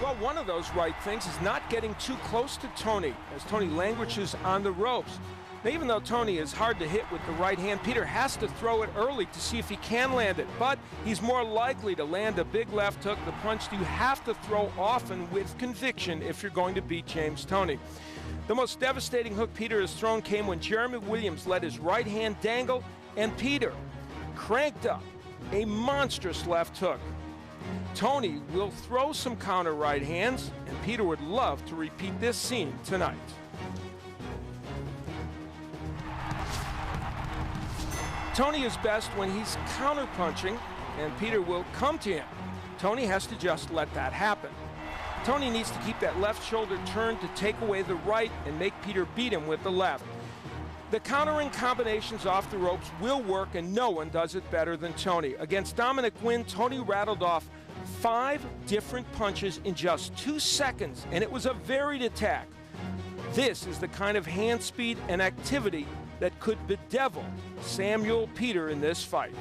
Well, one of those right things is not getting too close to Tony, as Tony languishes on the ropes. Now, even though Tony is hard to hit with the right hand, Peter has to throw it early to see if he can land it. But he's more likely to land a big left hook, the punch you have to throw often with conviction if you're going to beat James Toney. The most devastating hook Peter has thrown came when Jeremy Williams let his right hand dangle, and Peter cranked up a monstrous left hook. Tony will throw some counter right hands, and Peter would love to repeat this scene tonight. Tony is best when he's counter-punching, and Peter will come to him. Tony has to just let that happen. Tony needs to keep that left shoulder turned to take away the right and make Peter beat him with the left. The countering combinations off the ropes will work, and no one does it better than Tony. Against Dominic Wynn, Tony rattled off 5 different punches in just 2 seconds, and it was a varied attack. This is the kind of hand speed and activity that could bedevil Samuel Peter in this fight.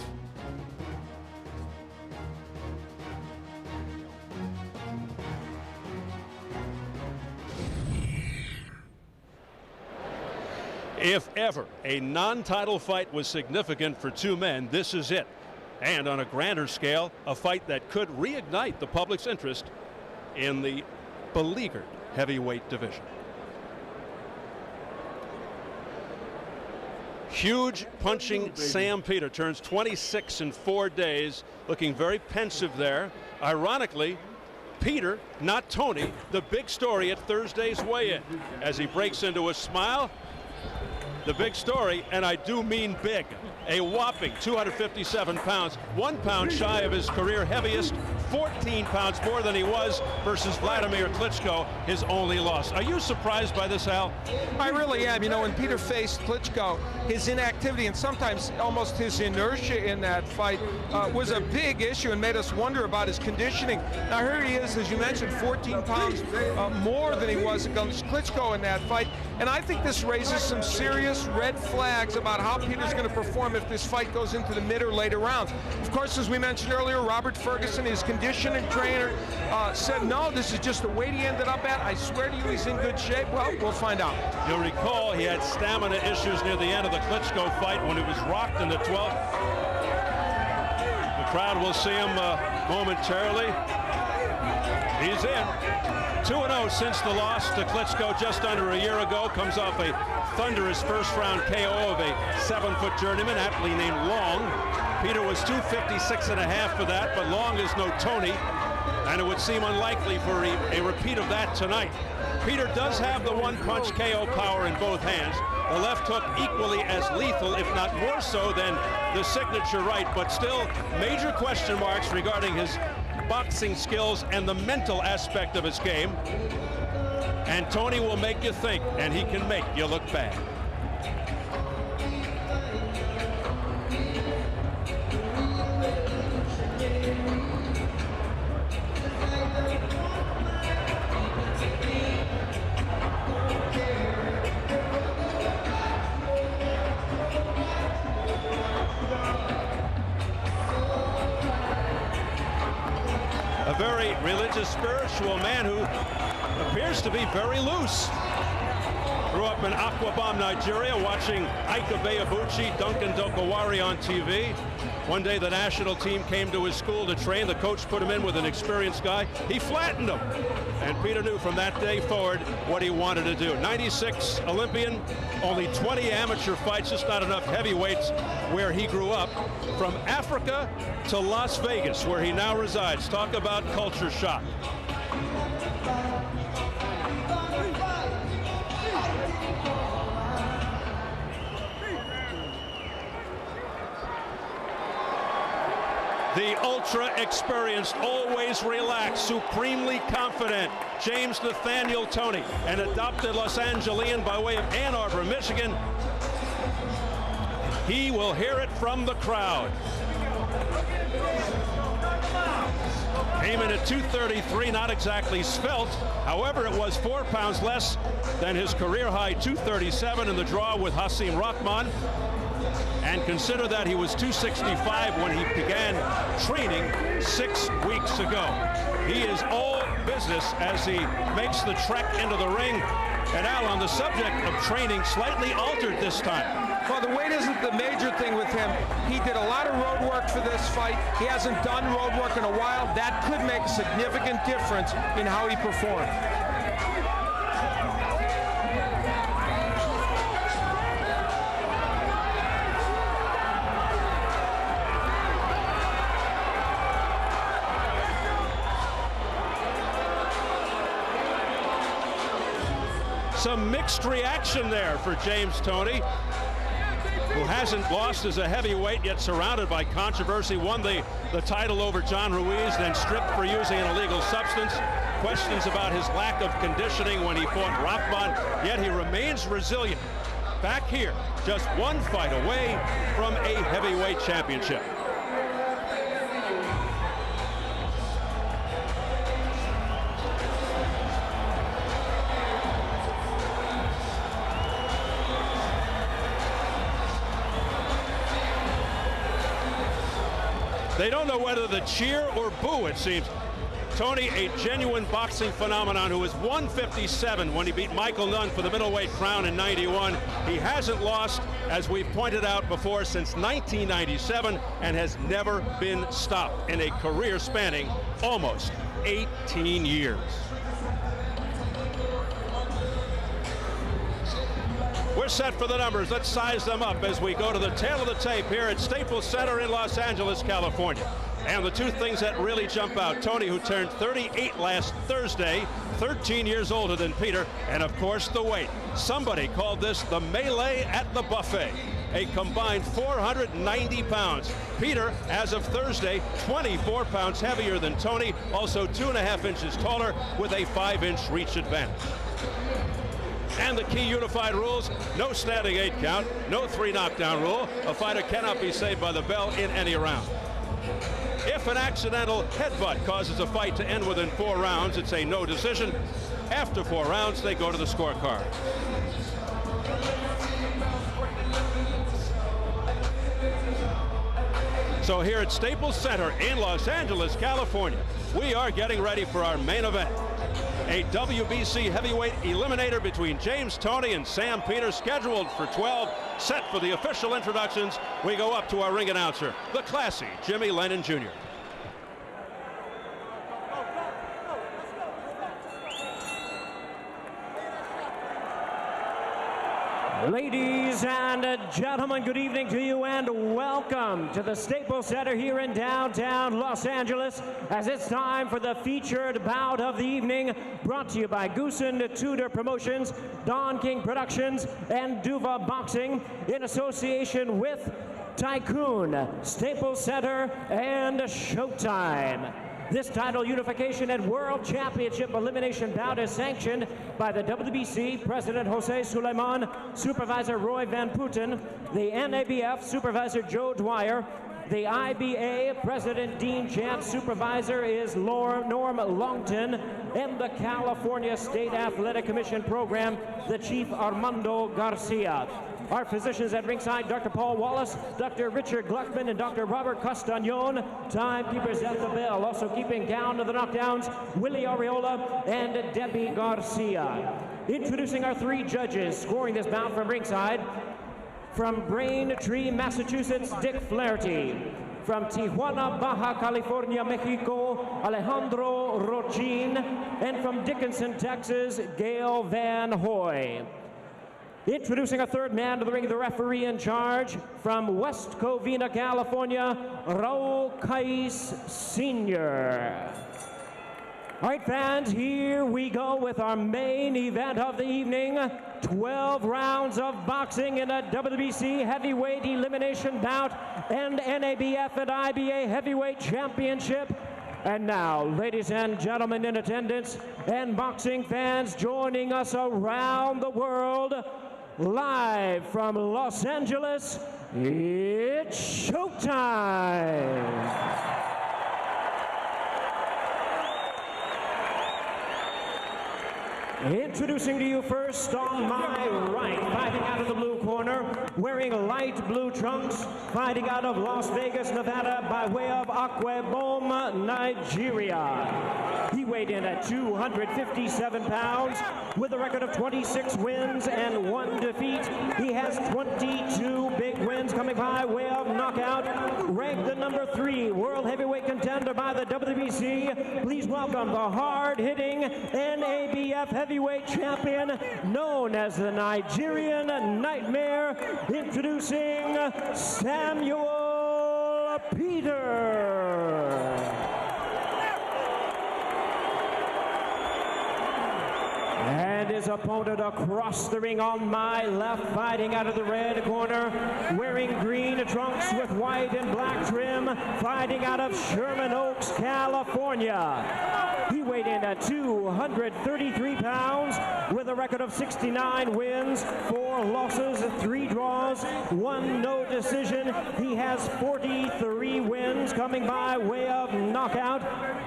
If ever a non-title fight was significant for two men, this is it. And on a grander scale, a fight that could reignite the public's interest in the beleaguered heavyweight division. Huge punching Sam Peter turns 26 in 4 days, looking very pensive there. Ironically, Peter, not Tony, the big story at Thursday's weigh-in. As he breaks into a smile, the big story, and I do mean big, a whopping 257 pounds, 1 pound shy of his career heaviest, 14 pounds more than he was versus Vladimir Klitschko, his only loss. Are you surprised by this, Al? I really am. You know, when Peter faced Klitschko, his inactivity and sometimes almost his inertia in that fight was a big issue and made us wonder about his conditioning. Now here he is, as you mentioned, 14 pounds more than he was against Klitschko in that fight. And I think this raises some serious red flags about how Peter's going to perform if this fight goes into the mid or later rounds. Of course, as we mentioned earlier, Robert Ferguson, his conditioning trainer, said, no, this is just the weight he ended up at. I swear to you, he's in good shape. Well, we'll find out. You'll recall he had stamina issues near the end of the Klitschko fight when he was rocked in the 12th. The crowd will see him momentarily. He's in. 2-0 since the loss to Klitschko just under a year ago. Comes off a thunderous first-round KO of a 7-foot journeyman, aptly named Long. Peter was 256.5 for that, but Long is no Tony, and it would seem unlikely for a repeat of that tonight. Peter does have the one-punch KO power in both hands. The left hook equally as lethal, if not more so than the signature right, but still major question marks regarding his boxing skills and the mental aspect of his game. And Tony will make you think, and he can make you look bad. A very religious, spiritual man who appears to be very loose. Grew up in Akwa, Nigeria, watching Ika Beabuchi, Duncan Dokawari on TV. One day the national team came to his school to train. The coach put him in with an experienced guy. He flattened him. And Peter knew from that day forward what he wanted to do. 96 Olympian, only 20 amateur fights, just not enough heavyweights where he grew up. From Africa to Las Vegas, where he now resides. Talk about culture shock. The ultra-experienced, always relaxed, supremely confident James Nathaniel Toney, an adopted Los Angelian by way of Ann Arbor, Michigan. He will hear it from the crowd. Came in at 233, not exactly svelte. However, it was 4 pounds less than his career-high 237 in the draw with Hasim Rahman. And consider that he was 265 when he began training 6 weeks ago. He is all business as he makes the trek into the ring. And Al, on the subject of training, slightly altered this time. Well, the weight isn't the major thing with him. He did a lot of road work for this fight. He hasn't done road work in a while. That could make a significant difference in how he performed. Some mixed reaction there for James Toney, who hasn't lost as a heavyweight, yet surrounded by controversy. Won the title over John Ruiz, then stripped for using an illegal substance. Questions about his lack of conditioning when he fought Rahman, yet he remains resilient. Back here, just one fight away from a heavyweight championship. They don't know whether to cheer or boo, it seems. Toney, a genuine boxing phenomenon, who was 157 when he beat Michael Nunn for the middleweight crown in '91. He hasn't lost, as we've pointed out before, since 1997, and has never been stopped in a career spanning almost 18 years. We're set for the numbers. Let's size them up as we go to the tail of the tape here at Staples Center in Los Angeles, California. And the two things that really jump out: Toney, who turned 38 last Thursday, 13 years older than Peter, and of course the weight. Somebody called this the melee at the buffet. A combined 490 pounds. Peter, as of Thursday, 24 pounds heavier than Toney, also 2.5 inches taller with a 5-inch reach advantage. And the key unified rules: no standing 8 count, no 3 knockdown rule. A fighter cannot be saved by the bell in any round. If an accidental headbutt causes a fight to end within 4 rounds, it's a no decision. After 4 rounds, they go to the scorecard. So here at Staples Center in Los Angeles, California, we are getting ready for our main event. A WBC heavyweight eliminator between James Toney and Sam Peter, scheduled for 12. Set for the official introductions. We go up to our ring announcer, the classy Jimmy Lennon Jr. Ladies and gentlemen, good evening to you and welcome to the Staples Center here in downtown Los Angeles, as it's time for the featured bout of the evening, brought to you by Goosen Tudor Promotions, Don King Productions, and Duva Boxing, in association with Tycoon, Staples Center, and Showtime. This title unification and World Championship elimination bout is sanctioned by the WBC President Jose Sulaiman, Supervisor Roy Van Putten, the NABF Supervisor Joe Dwyer, the IBA President Dean Chance, Supervisor is Norm Longton, and the California State Athletic Commission Program, the Chief Armando Garcia. Our physicians at ringside: Dr. Paul Wallace, Dr. Richard Gluckman, and Dr. Robert Castagnon. Timekeepers at the bell. Also keeping count of the knockdowns: Willie Areola and Debbie Garcia. Introducing our 3 judges scoring this bout from ringside: from Braintree, Massachusetts, Dick Flaherty; from Tijuana, Baja California, Mexico, Alejandro Rochin; and from Dickinson, Texas, Gail Van Hoy. Introducing a 3rd man to the ring, the referee in charge, from West Covina, California, Raul Cais Sr. All right, fans, here we go with our main event of the evening. 12 rounds of boxing in a WBC heavyweight elimination bout and NABF and IBA heavyweight championship. And now, ladies and gentlemen in attendance and boxing fans joining us around the world, live from Los Angeles, it's showtime! Introducing to you first on my right, fighting out of the blue corner, wearing light blue trunks, fighting out of Las Vegas, Nevada, by way of Akwa-Ibom, Nigeria. He weighed in at 257 pounds with a record of 26 wins and 1 defeat. He has 22 big wins coming by way of knockout. Ranked the number 3 world heavyweight contender by the WBC. Please welcome the hard-hitting NABF heavyweight champion known as the Nigerian Nightmare, introducing Samuel Peter. And his opponent across the ring on my left, fighting out of the red corner, wearing green trunks with white and black trim, fighting out of Sherman Oaks, California. He weighed in at 233 pounds with a record of 69 wins, 4 losses, 3 draws, 1 no decision. He has 43 wins coming by way of knockout.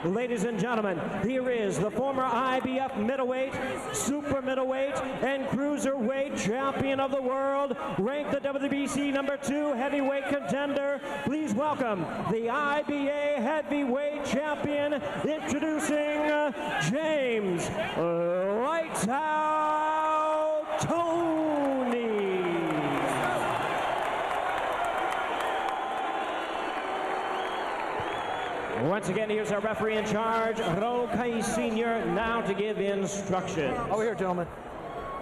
Ladies and gentlemen, here is the former IBF middleweight, super middleweight, and cruiserweight champion of the world, ranked the WBC number 2 heavyweight contender. Please welcome the IBA heavyweight champion, introducing James Lights Out Tony. Once again, here's our referee in charge, Rokai Sr., now to give instructions. Over here, gentlemen.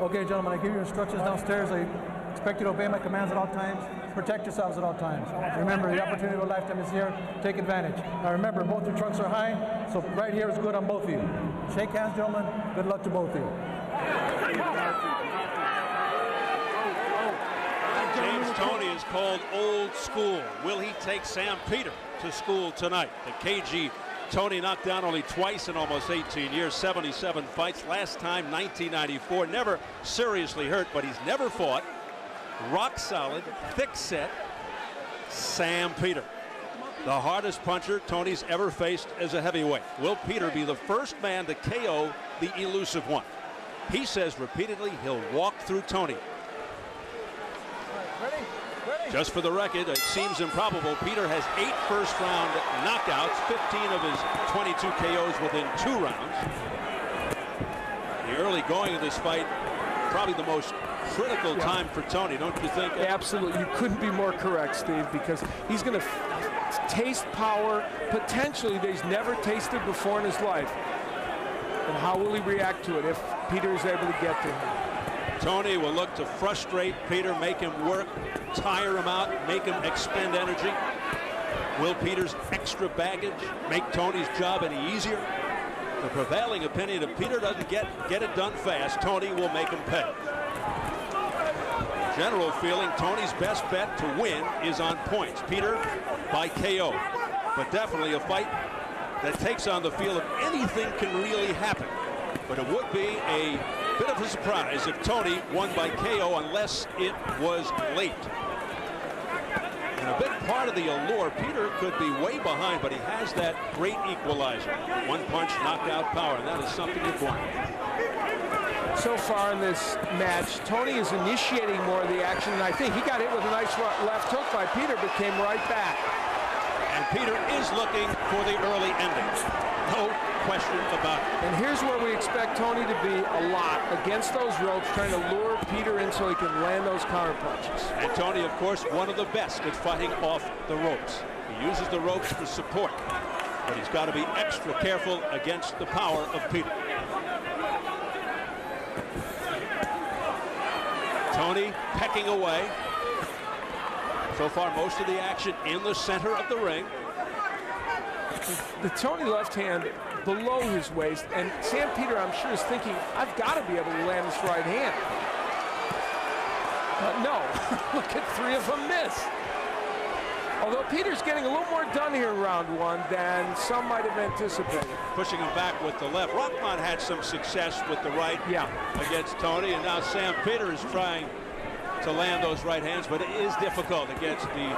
Okay, gentlemen, I give you instructions downstairs. I expect you to obey my commands at all times. Protect yourselves at all times. Remember, the opportunity of a lifetime is here. Take advantage. Now remember, both your trunks are high, so right here is good on both of you. Shake hands, gentlemen. Good luck to both of you. James Toney is called old school. Will he take Sam Peter to school tonight? The KG Toney knocked down only twice in almost 18 years, 77 fights. Last time, 1994. Never seriously hurt, but he's never fought. Rock solid, thick set, Sam Peter. The hardest puncher Toney's ever faced as a heavyweight. Will Peter be the first man to KO the elusive one? He says repeatedly he'll walk through Toney. Just for the record, it seems improbable. Peter has 8 first-round knockouts, 15 of his 22 KOs within 2 rounds. The early going of this fight, probably the most critical time for Toney, don't you think? Absolutely. You couldn't be more correct, Steve, because he's going to taste power potentially that he's never tasted before in his life. And how will he react to it if Peter is able to get to him? Toney will look to frustrate Peter, make him work, tire him out, make him expend energy. Will Peter's extra baggage make Toney's job any easier? The prevailing opinion, if Peter doesn't get it done fast, Toney will make him pay. General feeling, Toney's best bet to win is on points. Peter by KO. But definitely a fight that takes on the feel of anything can really happen. But it would be a bit of a surprise if Toney won by KO unless it was late. And a big part of the allure, Peter could be way behind, but he has that great equalizer. One punch knockout power, and that is something you want. So far in this match, Toney is initiating more of the action, and I think he got hit with a nice left hook by Peter, but came right back. And Peter is looking for the early endings. No question about it. And here's where we expect Toney to be a lot, against those ropes, trying to lure Peter in so he can land those counter punches. And Toney, of course, one of the best at fighting off the ropes. He uses the ropes for support, but he's got to be extra careful against the power of Peter. Toney pecking away. So far, most of the action in the center of the ring. The Toney left hand below his waist, and Sam Peter, I'm sure, is thinking, I've got to be able to land this right hand. But no, look at 3 of them miss. Although Peter's getting a little more done here in round 1 than some might have anticipated. Pushing him back with the left. Rockmont had some success with the right against Toney, and now Sam Peter is trying to land those right hands, but it is difficult against the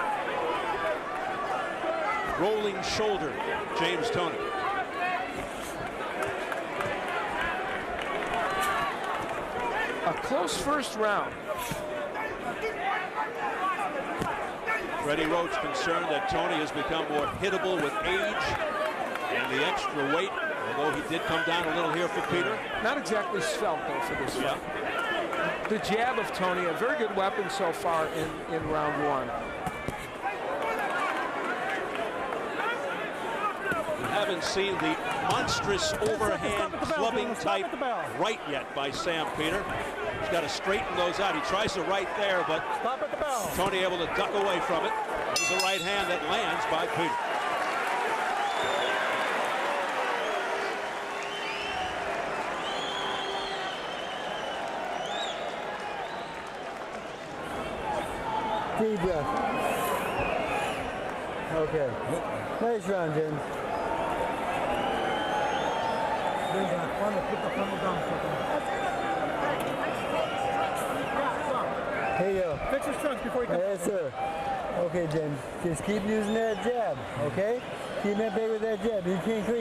rolling shoulder James Toney. close first round. Freddie Roach concerned that Tony has become more hittable with age and the extra weight, although he did come down a little here for Peter. Not exactly svelte, though, for this fight. The jab of Tony, a very good weapon so far in round one. We haven't seen the monstrous overhand clubbing type right yet by Sam Peter. He's got to straighten those out. He tries to right there, but Tony able to duck away from it. There's a right hand that lands by Peter. Deep breath. Okay. Nice round, James. Here you go. Fix his trunks before he comes. Yes, sir. Okay, James. Just keep using that jab, okay? Keep that big with that jab. You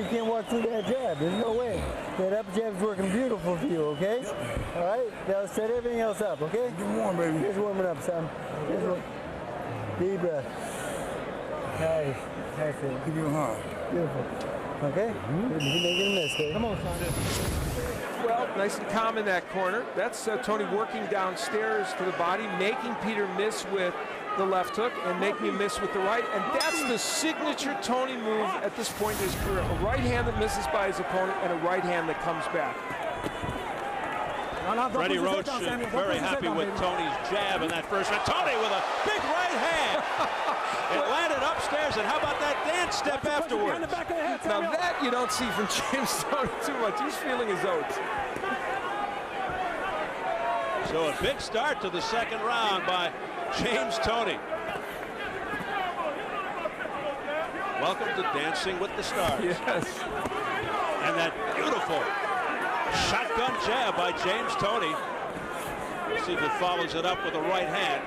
can't walk through that jab. There's no way. That up jab's working beautiful for you, okay? All right? Now set everything else up, okay? Get warm, baby. Just warming up, son. Deep breath. Nice. Nice. Give you a hug. Beautiful. Okay? You're making a miss, okay? Come on, son. Well, nice and calm in that corner. That's Tony working downstairs to the body, making Peter miss with the left hook and making him miss with the right. And that's the signature Tony move at this point in his career. A right hand that misses by his opponent and a right hand that comes back. Freddie Roach very happy with Tony's jab in that first round. Tony with a big right hand. It landed upstairs, and how about that dance step afterwards? Now that you don't see from James Tony too much. He's feeling his oats. So a big start to the second round by James Tony. Welcome to Dancing with the Stars. Yes. And that beautiful shotgun jab by James Tony. Let's see if it follows it up with a right hand.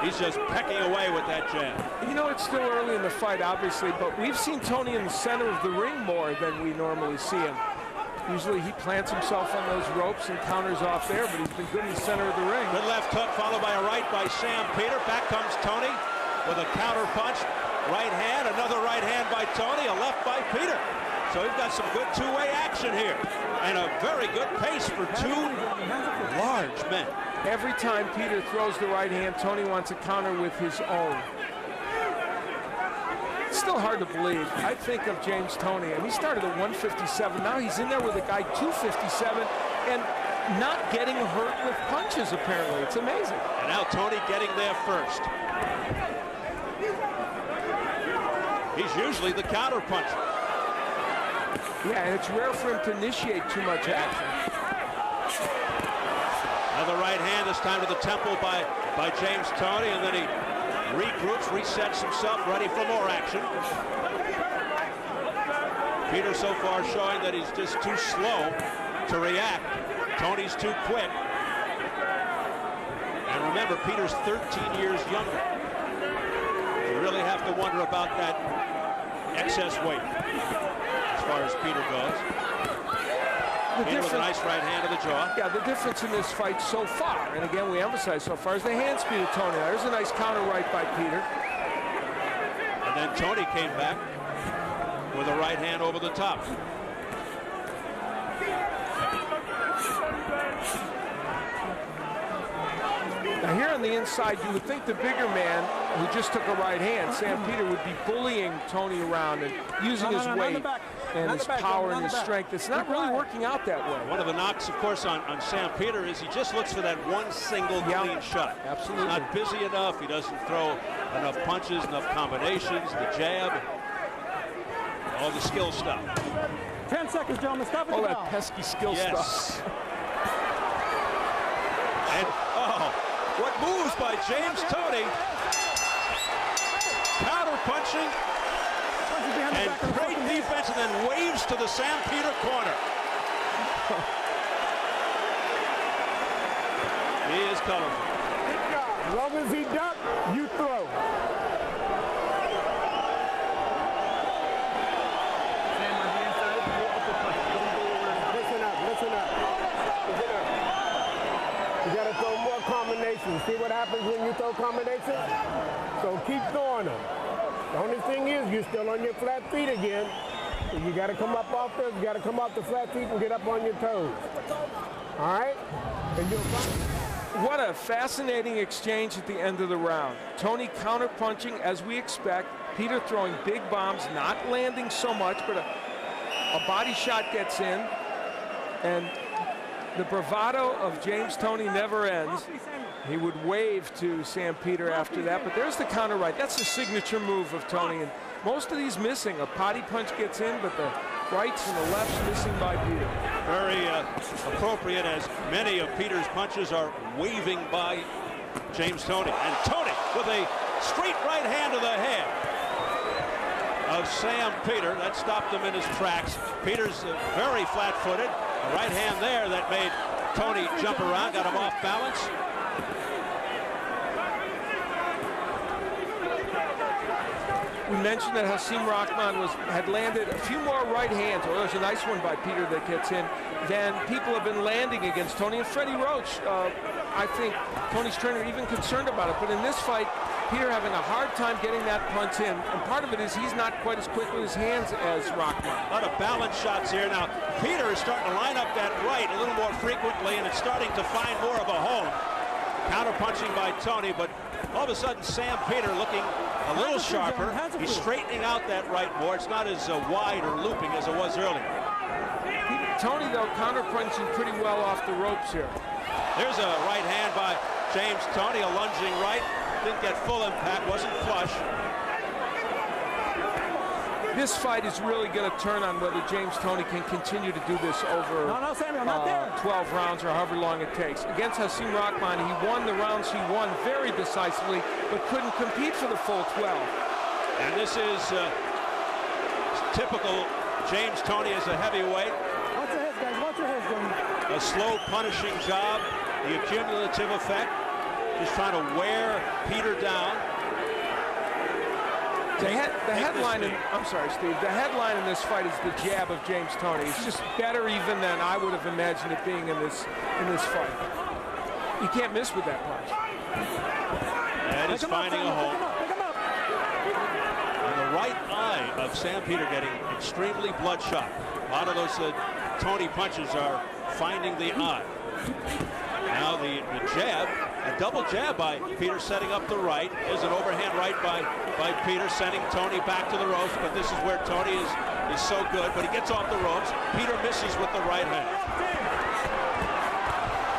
He's just pecking away with that jab. You know, it's still early in the fight, obviously, but we've seen Tony in the center of the ring more than we normally see him. Usually he plants himself on those ropes and counters off there, but he's been good in the center of the ring. Good left hook followed by a right by Sam Peter. Back comes Tony with a counter punch. Right hand, another right hand by Tony, a left by Peter. So we've got some good two-way action here. And a very good pace for two large men. Every time Peter throws the right hand, Tony wants a counter with his own. It's still hard to believe. I think of James Tony, and he started at 157. Now he's in there with a guy 257 and not getting hurt with punches, apparently. It's amazing. And now Tony getting there first. He's usually the counter puncher. Yeah, and it's rare for him to initiate too much action. Another right hand, this time to the temple by James Tony, and then he regroups, resets himself, ready for more action. Peter so far showing that he's just too slow to react. Tony's too quick. And remember, Peter's 13 years younger. You really have to wonder about that excess weight as far as Peter goes. Peter with a nice right hand to the jaw. Yeah, the difference in this fight so far, and again we emphasize so far, is the hand speed of Tony. There's a nice counter right by Peter. And then Tony came back with a right hand over the top. Now here on the inside, you would think the bigger man who just took a right hand, Sam Peter, would be bullying Tony around and using his weight and his power and his strength. It's not really working out that way. One of the knocks, of course, on Sam Peter is he just looks for that one single clean shot. Absolutely. He's not busy enough. He doesn't throw enough punches, enough combinations, the jab, all the skill stuff. 10 seconds, gentlemen. Stop it. All that pesky skill stuff. And, oh, what moves by James Tony. Counter punching. And great defense, and then waves to the Sam Peter corner. He is colorful. As long as he ducks, you throw. Listen up, listen up. combination. So keep throwing them. The only thing is you're still on your flat feet again. So you got to come up off there. You got to come off the flat feet and get up on your toes. All right? And you'll find. What a fascinating exchange at the end of the round. Tony counter-punching as we expect. Peter throwing big bombs, not landing so much, but a body shot gets in. And the bravado of James Toney never ends. He would wave to Sam Peter after that, but there's the counter right. That's the signature move of Tony. And most of these missing. A potty punch gets in, but the rights and the lefts missing by Peter. Very appropriate, as many of Peter's punches are waving by James Toney. And Toney with a straight right hand to the head of Sam Peter. That stopped him in his tracks. Peter's very flat-footed. A right hand there that made Toney jump around, got him off balance. We mentioned that Hasim Rahman had landed a few more right hands, or there's a nice one by Peter that gets in, than people have been landing against Toney. And Freddie Roach, I think Tony's trainer even concerned about it. But in this fight, Peter having a hard time getting that punch in. And part of it is he's not quite as quick with his hands as Rahman. A lot of balance shots here. Now, Peter is starting to line up that right a little more frequently, and it's starting to find more of a home. Counter-punching by Toney, but all of a sudden Sam Peter looking a little sharper. He's straightening out that right more. It's not as wide or looping as it was earlier. Toney, though, counter-punching pretty well off the ropes here. There's a right hand by James Toney, a lunging right. Didn't get full impact, wasn't flush. This fight is really going to turn on whether James Toney can continue to do this over 12 rounds or however long it takes. Against Hasim Rahman, he won the rounds he won very decisively, but couldn't compete for the full 12. And this is typical James Toney as a heavyweight. Watch your heads, guys. Watch your heads, Jimmy. A slow punishing job, the accumulative effect, just trying to wear Peter down. The headline, I'm sorry, Steve. The headline in this fight is the jab of James Toney. It's just better even than I would have imagined it being in this fight. You can't miss with that punch. And he's finding a home. And the right eye of Sam Peter getting extremely bloodshot. A lot of those Toney punches are finding the eye. Now the jab, a double jab by Peter setting up the right. There's an overhand right by Peter, sending Toney back to the ropes, but this is where Toney is so good, but he gets off the ropes. Peter misses with the right hand.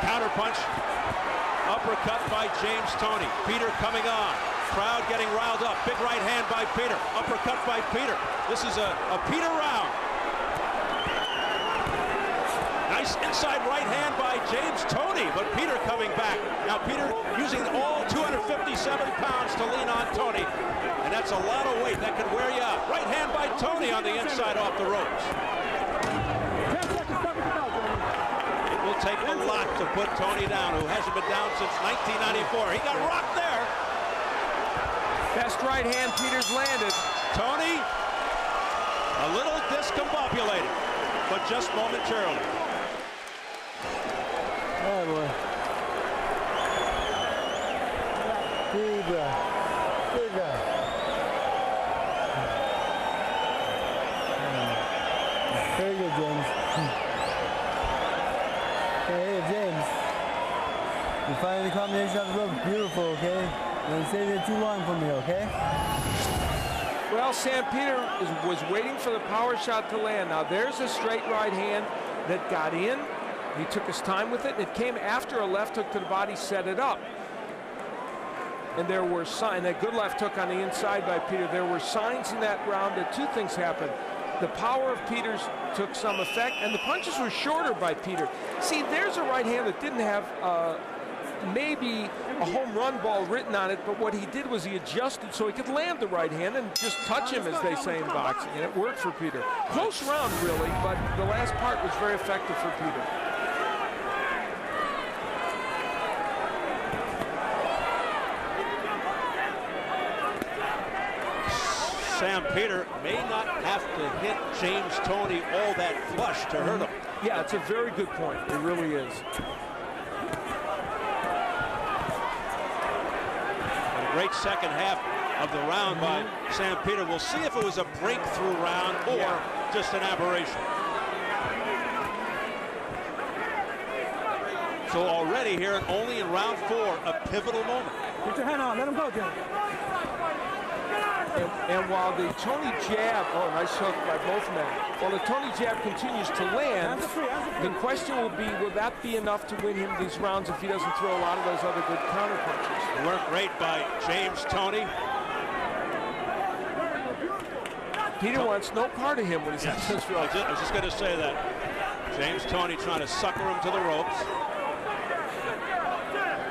Counter punch, uppercut by James Toney. Peter coming on. Crowd getting riled up. Big right hand by Peter. Uppercut by Peter. This is a Peter round. Nice inside right hand by James Toney, but Peter coming back. Now Peter using all 257 pounds to lean on Toney, and that's a lot of weight. That could wear you out. Right hand by Toney on the inside off the ropes. It will take a lot to put Toney down, who hasn't been down since 1994. He got rocked there. Best right hand Peter's landed. Toney, a little discombobulated, but just momentarily. Oh, boy. Good. Very good, James. Hey, James. You find the combination of the ropes beautiful, okay? Don't stay there too long for me, okay? Well, Sam Peter was waiting for the power shot to land. Now there's a straight right hand that got in. He took his time with it, and it came after a left hook to the body set it up. And there were signs, that good left hook on the inside by Peter. There were signs in that round that two things happened. The power of Peter's took some effect, and the punches were shorter by Peter. See, there's a right hand that didn't have maybe a home run ball written on it, but what he did was he adjusted so he could land the right hand and just touch him, as they say in boxing, and it worked for Peter. Close round, really, but the last part was very effective for Peter. Sam Peter may not have to hit James Toney all that flush to hurt him. Yeah, it's a very good point. It really is. great second half of the round by Sam Peter. We'll see if it was a breakthrough round or just an aberration. So already here, only in round 4, a pivotal moment. Get your hand on, let him go, Jim. And while the Tony jab, nice hook by both men. While the Tony jab continues to land, the question will be, will that be enough to win him these rounds if he doesn't throw a lot of those other good counter punches? Work great by James Toney. Peter wants no part of him when he's at this rope. I was just going to say that. James Toney trying to sucker him to the ropes.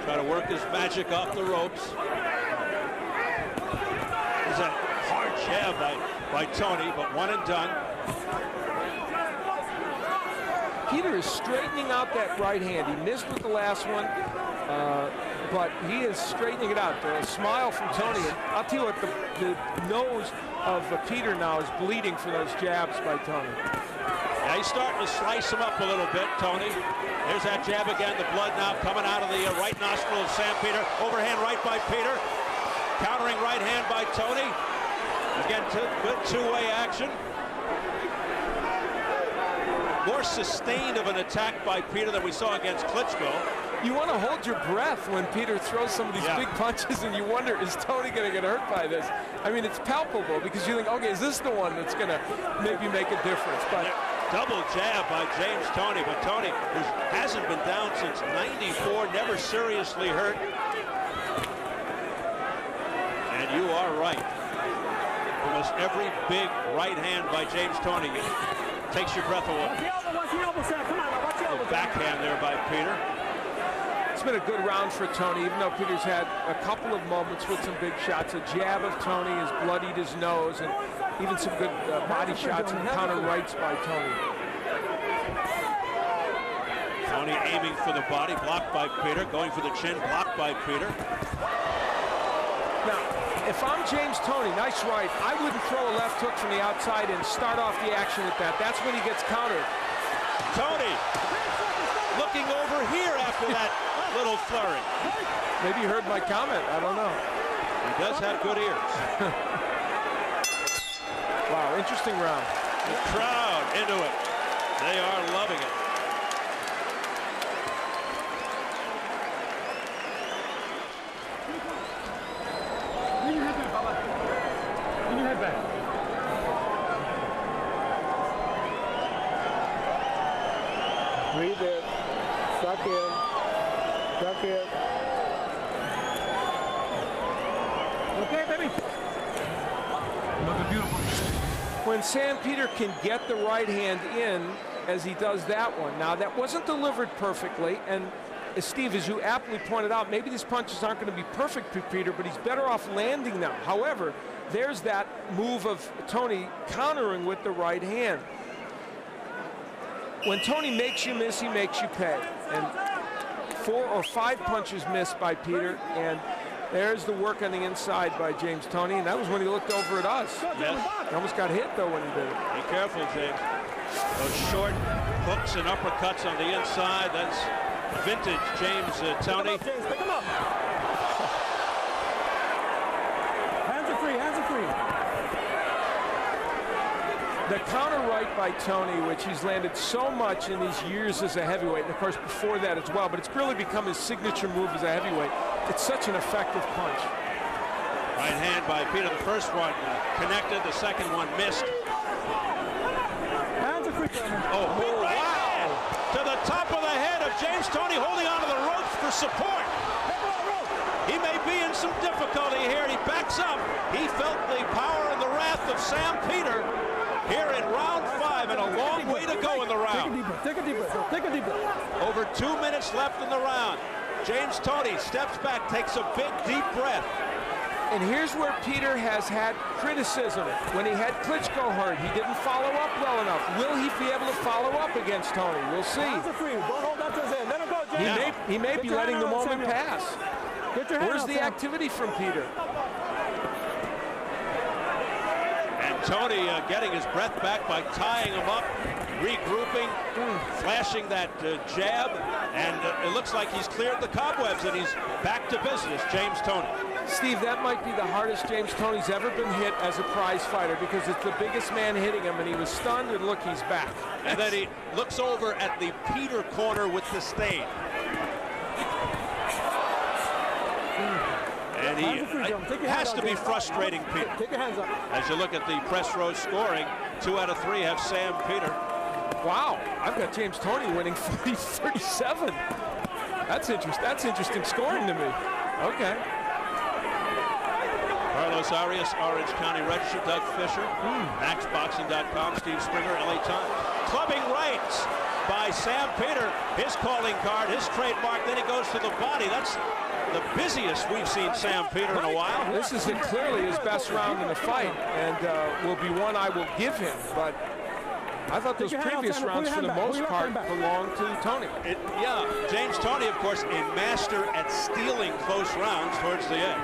Try to work his magic off the ropes. There's a hard jab by Toney, but one and done. Peter is straightening out that right hand. He missed with the last one, but he is straightening it out. A smile from Toney. And I'll tell you what, the nose of Peter now is bleeding for those jabs by Toney. Yeah, he's starting to slice him up a little bit, Toney. There's that jab again. The blood now coming out of the right nostril of Sam Peter. Overhand right by Peter. Countering right hand by Toney. Again, good two-way action. More sustained of an attack by Peter than we saw against Klitschko. You want to hold your breath when Peter throws some of these big punches, and you wonder, is Toney going to get hurt by this? I mean, it's palpable because you think, okay, is this the one that's going to maybe make a difference? But double jab by James Toney, but Toney, who hasn't been down since '94, never seriously hurt. And you are right. Almost every big right hand by James Toney takes your breath away. Backhand there by Peter. It's been a good round for Toney, even though Peter's had a couple of moments with some big shots. A jab of Toney has bloodied his nose, and even some good body shots and counter rights by Toney. Toney aiming for the body, blocked by Peter. Going for the chin, blocked by Peter. Now, if I'm James Toney, nice right, I wouldn't throw a left hook from the outside and start off the action with that. That's when he gets countered. Toney looking over here after that little flurry. Maybe you heard my comment. I don't know. He does have good ears. Wow, interesting round. The crowd into it. They are loving it. Bring your head back, Baba. Bring your head back. Breathe in. Suck in. Suck in. Okay, baby. Looking beautiful. When Sam Peter can get the right hand in, as he does that one. Now, that wasn't delivered perfectly, and Steve, as you aptly pointed out, maybe these punches aren't going to be perfect for Peter, but he's better off landing now. However, there's that move of Toney countering with the right hand. When Toney makes you miss, he makes you pay. And 4 or 5 punches missed by Peter, and there's the work on the inside by James Toney, and that was when he looked over at us. Yes. He almost got hit, though, when he did it. Be careful, James. Those short hooks and uppercuts on the inside, that's vintage James Toney. Pick him up. Hands are free, hands are free. The counter right by Toney, which he's landed so much in these years as a heavyweight, and of course before that as well, but it's really become his signature move as a heavyweight. It's such an effective punch. Right hand by Peter. The first one connected, the second one missed. Hands are free. Oh, big right hand to the top of the head of James Toney, holding onto the ropes for support. He may be in some difficulty here. He backs up. He felt the power and the wrath of Sam Peter here in round 5, and a long way to go in the round. Take a deep breath. Take a deep breath. Over 2 minutes left in the round. James Toney steps back, takes a big, deep breath. And here's where Peter has had criticism. When he had Klitschko hurt, he didn't follow up well enough. Will he be able to follow up against Toney? We'll see. Hands are free. Don't hold that to his hand. Let him go, James. He may be letting the moment pass. Get your hand Where's out, the Sam. activity from Peter? And Toney getting his breath back by tying him up, regrouping, flashing that jab, and it looks like he's cleared the cobwebs and he's back to business, James Toney. Steve, that might be the hardest James Toney's ever been hit as a prize fighter, because it's the biggest man hitting him, and he was stunned, and look, he's back. And then he looks over at the Peter corner with the stain. And he has to be frustrating Peter. Take your hands up. As you look at the press row scoring, 2 out of 3 have Sam Peter. Wow, I've got James Toney winning 40-37. That's interesting scoring to me. Okay. Carlos Arias, Orange County Register, Doug Fisher, MaxBoxing.com, Steve Springer, LA Times. Clubbing rights by Sam Peter. His calling card, his trademark, then he goes to the body. That's the busiest we've seen Sam Peter in a while. This is clearly his best round in the fight, and will be one I will give him, but I thought those previous rounds, for the most part, belonged to Toney. Yeah, James Toney, of course, a master at stealing close rounds towards the end.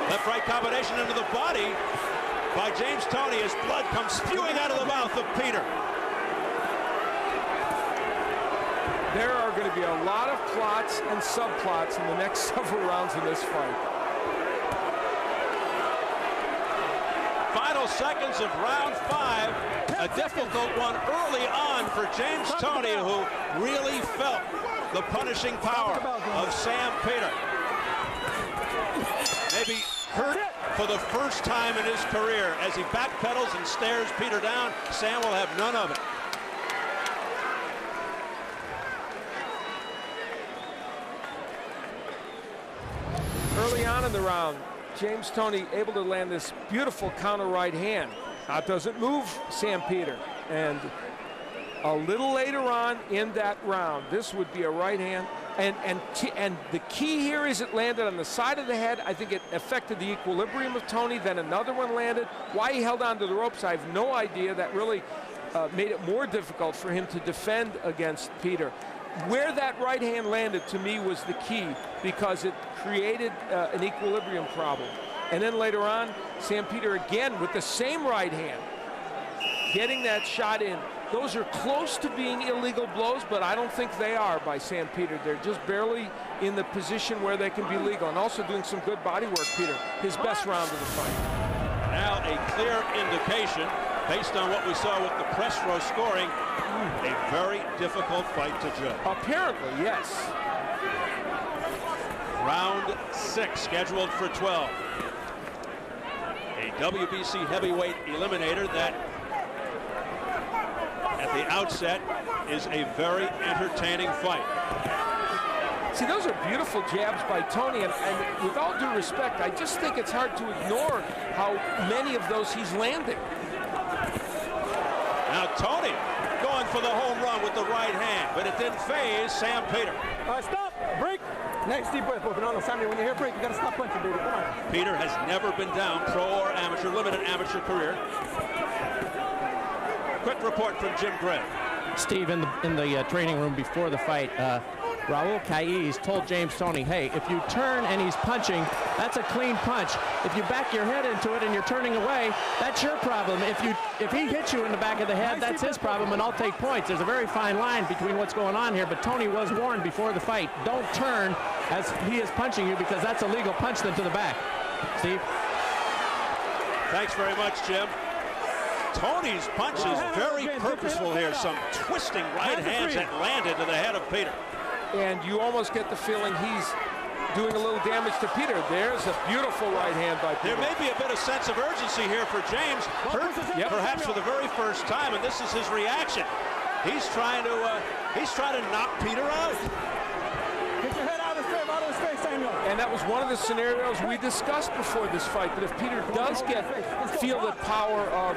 Left-right combination into the body by James Toney as blood comes spewing out of the mouth of Peter. There are going to be a lot of plots and subplots in the next several rounds in this fight. Final seconds of round 5. A difficult one early on for James Toney, who really felt the punishing power of Sam Peter. Maybe hurt for the first time in his career as he backpedals and stares Peter down. Sam will have none of it. Early on in the round, James Toney able to land this beautiful counter right hand. Now it doesn't move Sam Peter. And a little later on in that round, this would be a right hand. And the key here is it landed on the side of the head. I think it affected the equilibrium of Toney. Then another one landed. Why he held on to the ropes, I have no idea. That really made it more difficult for him to defend against Peter. Where that right hand landed, to me, was the key, because it created an equilibrium problem. And then later on, Sam Peter again with the same right hand, getting that shot in. Those are close to being illegal blows, but I don't think they are by Sam Peter. They're just barely in the position where they can be legal. And also doing some good body work, Peter. His best round of the fight. Now a clear indication, based on what we saw with the press row scoring, a very difficult fight to judge. Apparently, yes. Round 6 scheduled for 12. A WBC heavyweight eliminator that at the outset is a very entertaining fight. See, those are beautiful jabs by Toney, and with all due respect, I just think it's hard to ignore how many of those he's landing. Now Toney going for the home run with the right hand, but it didn't phase Sam Peter. Stop, break. Next deep breath, no, Sammy, when you hear break, you gotta stop punching, baby. Come on. Peter has never been down, pro or amateur, limited amateur career. Quick report from Jim Gray. Steve, in the training room before the fight, Raul Caiz told James Toney, hey, if you turn and he's punching, that's a clean punch. If you back your head into it and you're turning away, that's your problem. If he hits you in the back of the head, that's his problem, and I'll take points. There's a very fine line between what's going on here, but Toney was warned before the fight, don't turn as he is punching you, because that's a legal punch then to the back. Steve? Thanks very much, Jim. Toney's punch is very purposeful here. Some twisting right hands that landed to the head of Peter. And you almost get the feeling he's doing a little damage to Peter. There's a beautiful right hand by Peter. There may be a bit of sense of urgency here for James, perhaps for the very first time, and this is his reaction. He's trying to knock Peter out. Get your head out of his face, Samuel. And that was one of the scenarios we discussed before this fight, that if Peter does feel the power of,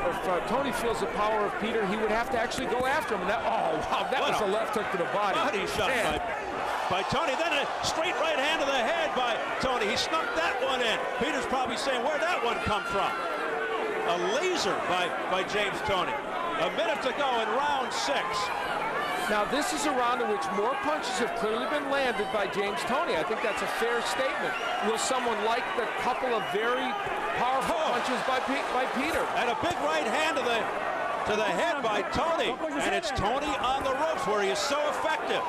if Toney feels the power of Peter, he would have to actually go after him. And that, oh, wow, that was a left hook to the body. Body shot by Toney. Then a straight right hand to the head by Toney. He snuck that one in. Peter's probably saying, where'd that one come from? A laser by James Toney. A minute to go in round 6. Now, this is a round in which more punches have clearly been landed by James Toney. I think that's a fair statement. Will someone like the couple of very powerful punches by Peter? And a big right hand to the head by Toney. And it's Toney on the ropes, where he is so effective.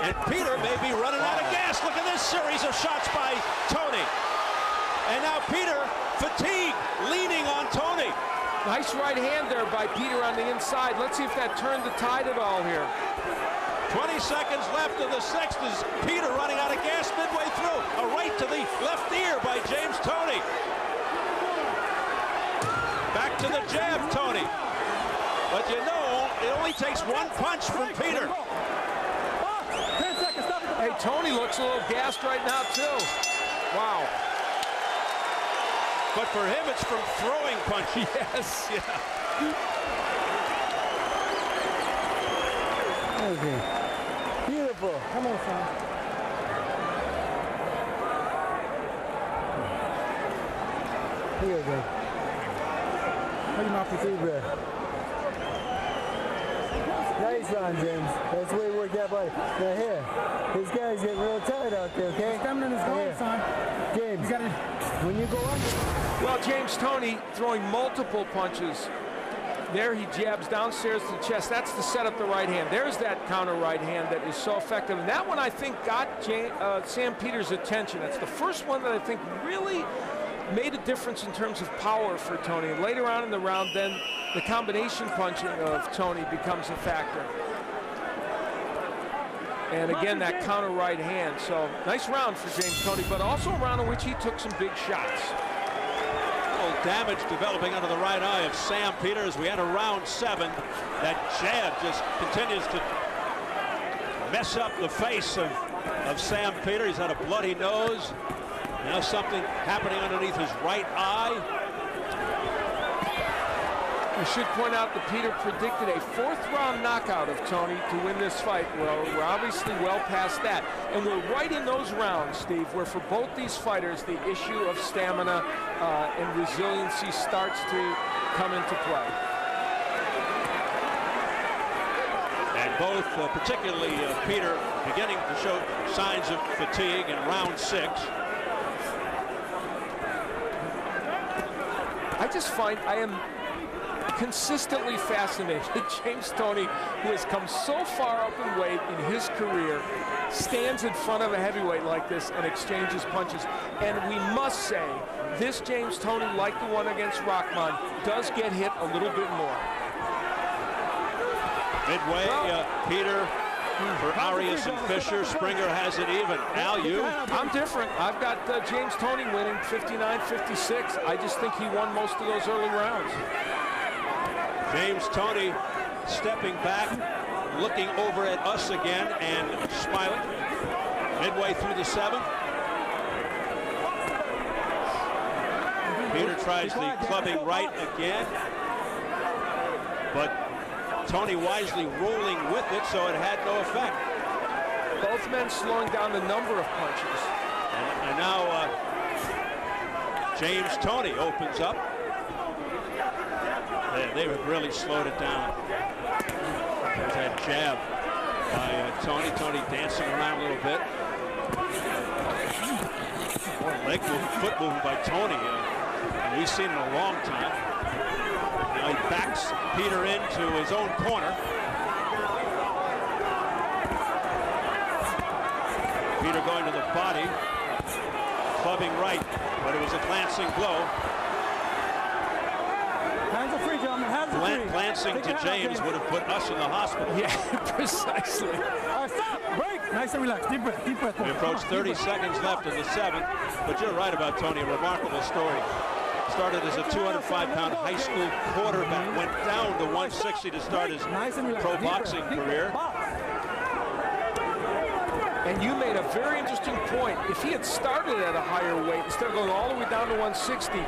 And Peter may be running out of gas. Look at this series of shots by Tony. And now Peter, fatigue, leaning on Tony. Nice right hand there by Peter on the inside. Let's see if that turned the tide at all here. 20 seconds left of the sixth is Peter running out of gas midway through. A right to the left ear by James Toney. Back to the jab, Tony. But you know, it only takes one punch from Peter. Hey, Tony looks a little gassed right now, too. Wow. But for him, it's from throwing punches. Yes, yeah. Okay. Beautiful. Come on, son. Here we go. Put him off the deep breath. Nice round, James. That's the way it worked out, buddy. Now here, these guys get real tired out there, okay? Stamina is going, son. James, when you go up. Well, James Toney throwing multiple punches. There he jabs downstairs to the chest. That's to set up the right hand. There's that counter right hand that is so effective. And that one, I think, got Sam Peters' attention. That's the first one that I think really made a difference in terms of power for Tony. And later on in the round, then the combination punching of Tony becomes a factor. And again, that counter right hand. So nice round for James Toney, but also a round in which he took some big shots. Damage developing under the right eye of Sam Peters as we enter round 7. That jab just continues to mess up the face of Sam Peters. He's had a bloody nose. Now something happening underneath his right eye. I should point out that Peter predicted a 4th round knockout of Tony to win this fight. Well, we're obviously well past that. And we're right in those rounds, Steve, where for both these fighters, the issue of stamina and resiliency starts to come into play. And both, particularly Peter, beginning to show signs of fatigue in round 6. I just find I am consistently fascinated. James Toney, who has come so far up in weight in his career, stands in front of a heavyweight like this and exchanges punches. And we must say, this James Toney, like the one against Rahman, does get hit a little bit more. Midway, Peter for Arias and Fisher. Springer has it even. Al, you? I'm different. I've got James Toney winning 59-56. I just think he won most of those early rounds. James Toney stepping back, looking over at us again and smiling. Midway through the 7th. Peter tries the clubbing right again, but Toney wisely rolling with it, so it had no effect. Both men slowing down the number of punches. And now James Toney opens up. They have really slowed it down. There's that jab by Toney. Toney dancing around a little bit. More leg movement, foot movement by Toney. We've seen in a long time. Now he backs Peter into his own corner. Peter going to the body. Clubbing right, but it was a glancing blow. Hands are free, gentlemen. Hands are free. Glancing to James would have put us in the hospital. Yeah, precisely. Stop. Break. Nice and relaxed. Deep breath. Deep breath. We approach 30 seconds left in the 7th. But you're right about Toney. A remarkable story. Started as a 205-pound high school quarterback. Went down to 160 to start his pro boxing career. And you made a very interesting point. If he had started at a higher weight instead of going all the way down to 160,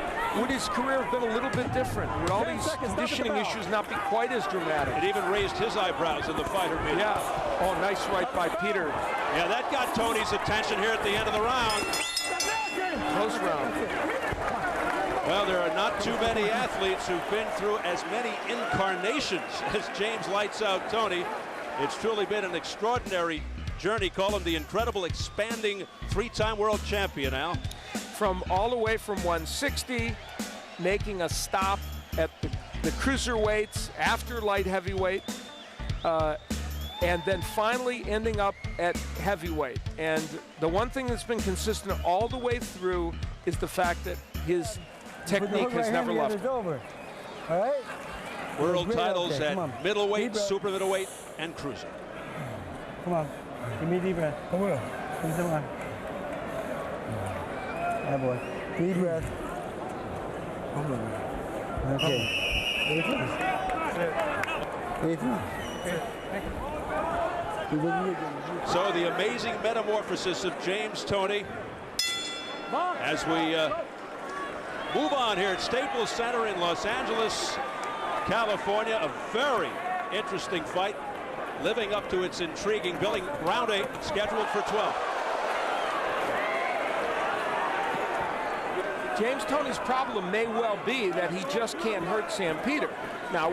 would his career have been a little bit different? Would all these conditioning issues not be quite as dramatic? It even raised his eyebrows in the fighter meeting. Yeah. Oh, nice right by Peter. Yeah, that got Toney's attention here at the end of the round. Close round. Well, there are not too many athletes who've been through as many incarnations as James Lights Out Toney. It's truly been an extraordinary journey. Call him the incredible expanding 3-time world champion, Al. From all the way from 160, making a stop at the cruiserweights after light heavyweight, and then finally ending up at heavyweight. And the one thing that's been consistent all the way through is the fact that his technique has never left him. Over. All right? World titles at middleweight, super middleweight, and cruiser. Come on. Give me a deep breath. Come on. Come on. Yeah, boy. Deep breath. Okay. So the amazing metamorphosis of James Toney as we move on here at Staples Center in Los Angeles, California. A very interesting fight, living up to its intriguing billing. Round 8 scheduled for 12. James Toney's problem may well be that he just can't hurt Sam Peter. Now,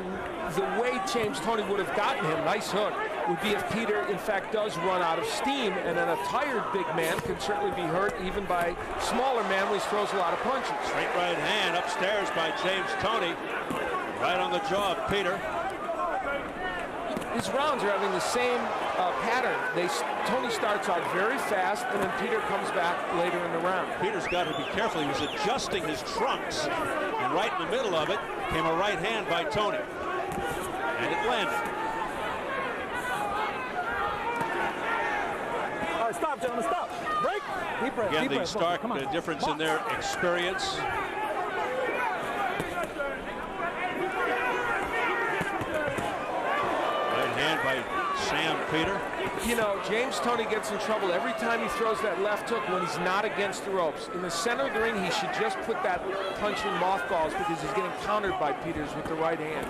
the way James Toney would have gotten him, nice hook, would be if Peter, in fact, does run out of steam, and then a tired big man can certainly be hurt even by smaller man when he throws a lot of punches. Straight right hand upstairs by James Toney. Right on the jaw of Peter. His rounds are having the same pattern. Toney starts out very fast, and then Peter comes back later in the round. Peter's got to be careful. He was adjusting his trunks, and right in the middle of it came a right hand by Toney. And it landed. All right, stop, gentlemen, stop. Break. Deep breath. Again, Deep the breath. stark Come on. difference in their experience. By Sam Peter. You know, James Toney gets in trouble every time he throws that left hook when he's not against the ropes. In the center of the ring, he should just put that punch in mothballs because he's getting countered by Peters with the right hand.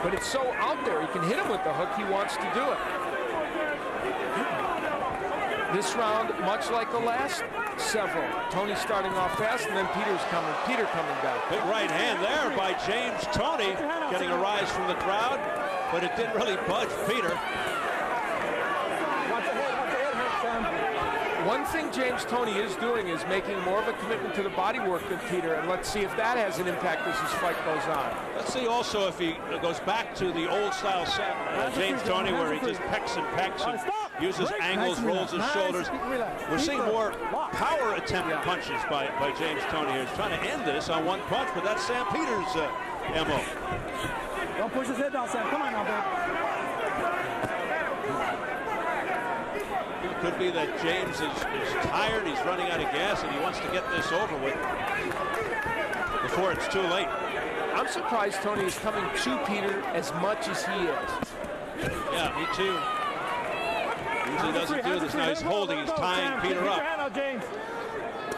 But it's so out there, he can hit him with the hook, he wants to do it. This round, much like the last several, Toney starting off fast and then Peter coming back. Big right hand there by James Toney, getting a rise from the crowd. But it didn't really budge Peter. One thing James Toney is doing is making more of a commitment to the body work than Peter, and let's see if that has an impact as this fight goes on. Let's see also if he goes back to the old style James Toney where he just pecks and uses angles, rolls his shoulders. We're seeing more power attempt punches by James Toney here. He's trying to end this on one punch, but that's Sam Peter's MO. Don't push his head down, Sam. Come on now, babe. It could be that James is tired, he's running out of gas, and he wants to get this over with before it's too late. I'm surprised Toney is coming to Peter as much as he is. Yeah, me too. Usually doesn't do this. Now he's holding, he's tying Peter up.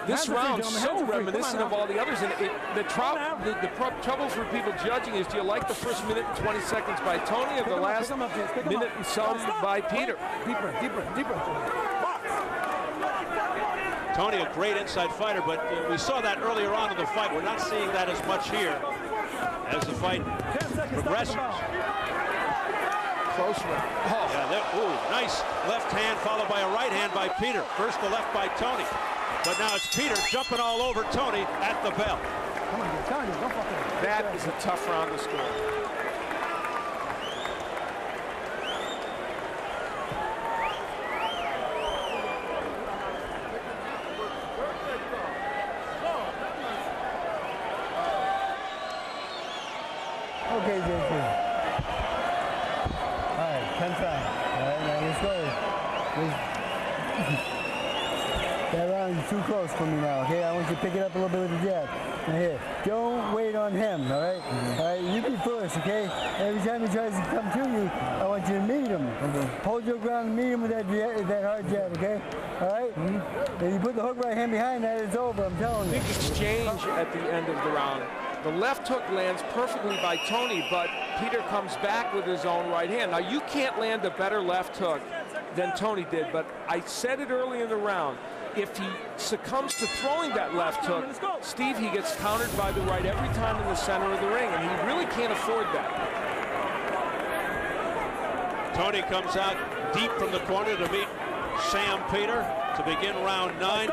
This round's so reminiscent of all the others, and the trouble for people judging is, do you like the first minute and 20 seconds by Toney or the last minute and some by Peter? Deeper, deeper, deeper. Toney, a great inside fighter, but we saw that earlier on in the fight. We're not seeing that as much here as the fight progresses. Close round. Oh. Yeah, nice left hand followed by a right hand by Peter. First the left by Toney. But now it's Peter jumping all over Toney at the bell. Come on, don't fuck it. That is a tough round to score. Okay, JP. All right, 10 times. All right, now let's go. That round is too close for me now, okay? I want you to pick it up a little bit with the jab. Now here, don't wait on him, all right? All right, you be first, okay? Every time he tries to come to you, I want you to meet him. Hold your ground and meet him with that hard jab, okay? All right? Then you put the hook right hand behind that, it's over, I'm telling you. Big exchange at the end of the round. The left hook lands perfectly by Toney, but Peter comes back with his own right hand. Now, you can't land a better left hook than Toney did, but I said it early in the round. If he succumbs to throwing that left hook, Steve, he gets countered by the right every time in the center of the ring, and he really can't afford that. Toney comes out deep from the corner to meet Sam Peter to begin round 9.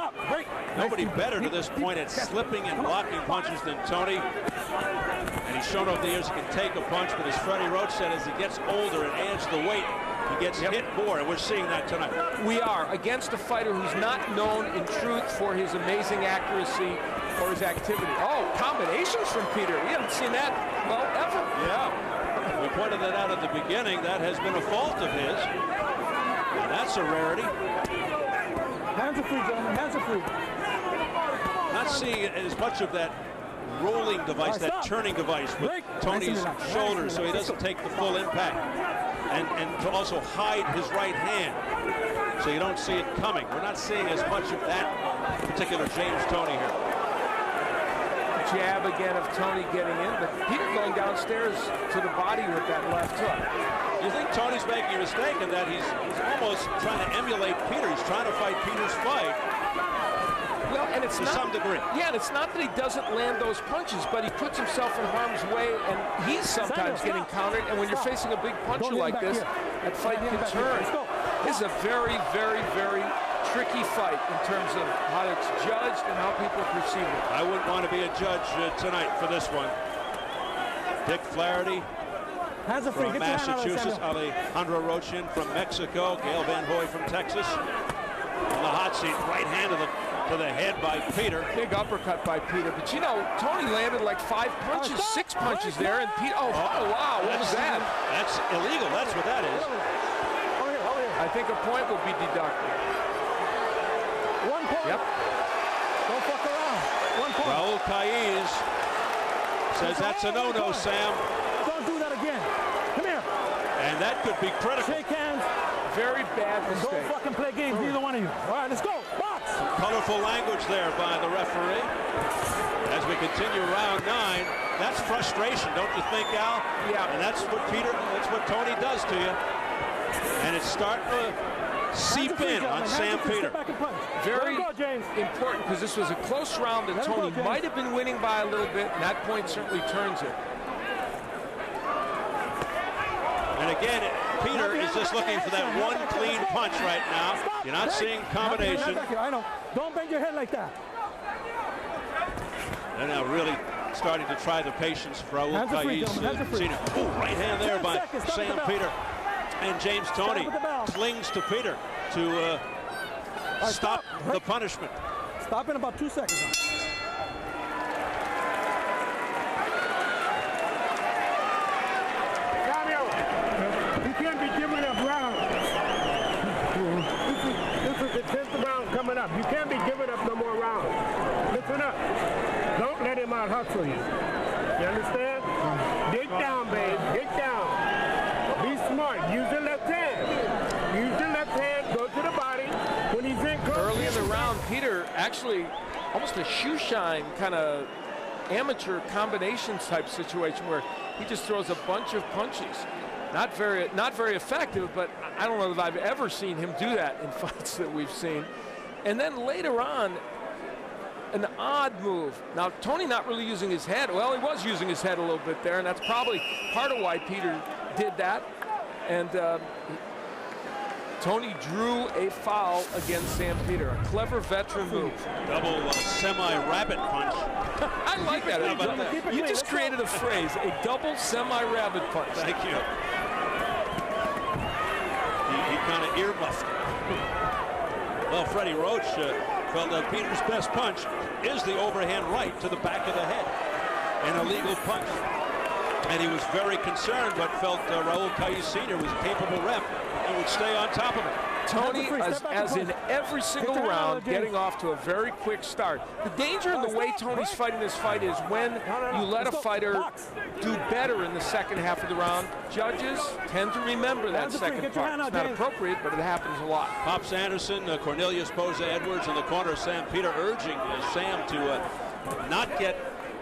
Nobody better to this point at slipping and blocking punches than Toney. And he's shown over the years he can take a punch, but as Freddie Roach said, as he gets older and adds the weight, He gets hit more, and we're seeing that tonight. We are, against a fighter who's not known in truth for his amazing accuracy or his activity. Oh, combinations from Peter. We haven't seen that, well, ever. Yeah, we pointed that out at the beginning. That has been a fault of his. And that's a rarity. Hands are free, gentlemen. Hands are free. Not seeing as much of that rolling device, that turning device with Tony's shoulder, so he doesn't take the full impact. And to also hide his right hand, so you don't see it coming. We're not seeing as much of that particular James Toney here. Jab again of Tony getting in, but Peter going downstairs to the body with that left hook. You think Tony's making a mistake in that he's almost trying to emulate Peter. He's trying to fight Peter's fight. Well, and it's to some degree. Yeah, and it's not that he doesn't land those punches, but he puts himself in harm's way, and he's sometimes getting countered. And when you're facing a big puncher like this, that fight can turn. This is a very, very, very tricky fight in terms of how it's judged and how people perceive it. I wouldn't want to be a judge tonight for this one. Dick Flaherty from Massachusetts, Alejandro Rochin from Mexico, Gail Van Hoy from Texas. On the hot seat, right hand to the head by Peter. Big uppercut by Peter, but you know, Tony landed like 5 punches, 6 punches there, and Peter, oh wow, what was that? That's illegal, that's what that is. I think a point will be deducted. 1 point. Yep. Don't fuck around. 1 point. Raul Caiz says that's a no-no, Sam. Don't do that again. Come here. And that could be critical. Shake hands. Very bad mistake. Don't fucking play games, neither one of you. All right, let's go. Box. Some colorful language there by the referee. As we continue round 9, that's frustration, don't you think, Al? Yeah. And that's what Tony does to you. And it's starting to seep in on Sam Peter. Very important, because this was a close round that Tony might have been winning by a little bit, and that point certainly turns it. And again, Peter is just looking for that one clean punch right now. You're not seeing combination. I know. Don't bend your head like that. They're now really starting to try the patience for Raul Caiz Sr. Oh, right hand there by Sam Peter. And James Toney clings to Peter to stop the punishment. Stop in about 2 seconds. You can't be giving up rounds. This is the 10th round coming up. You can't be giving up no more rounds. Listen up. Don't let him out hustle you. You understand? Dig down, babe. Dig down. Be smart. Use the left hand. Use the left hand. Go to the body. When he's in close. Early in the round, Peter actually almost a shoe shine kind of amateur combinations type situation where he just throws a bunch of punches. Not very effective, but I don't know that I've ever seen him do that in fights that we've seen. And then later on, an odd move. Now, Tony not really using his head. Well, he was using his head a little bit there, and that's probably part of why Peter did that. And Tony drew a foul against Sam Peter. A clever veteran move. Double semi-rabbit punch. I like that. You just created a phrase, a double semi-rabbit punch. Thank you. He kind of earmuffed. Well, Freddie Roach felt that Peter's best punch is the overhand right to the back of the head. An illegal punch. And he was very concerned, but felt Raul Caiz Sr. was a capable ref and would stay on top of it. Tony, as in every single round, getting off to a very quick start. The danger in the way Tony's fighting this fight is when you let a fighter do better in the second half of the round. Judges tend to remember that second part. It's not appropriate, but it happens a lot. Pops Anderson, Cornelius Poza Edwards in the corner of Sam Peter, urging Sam to not get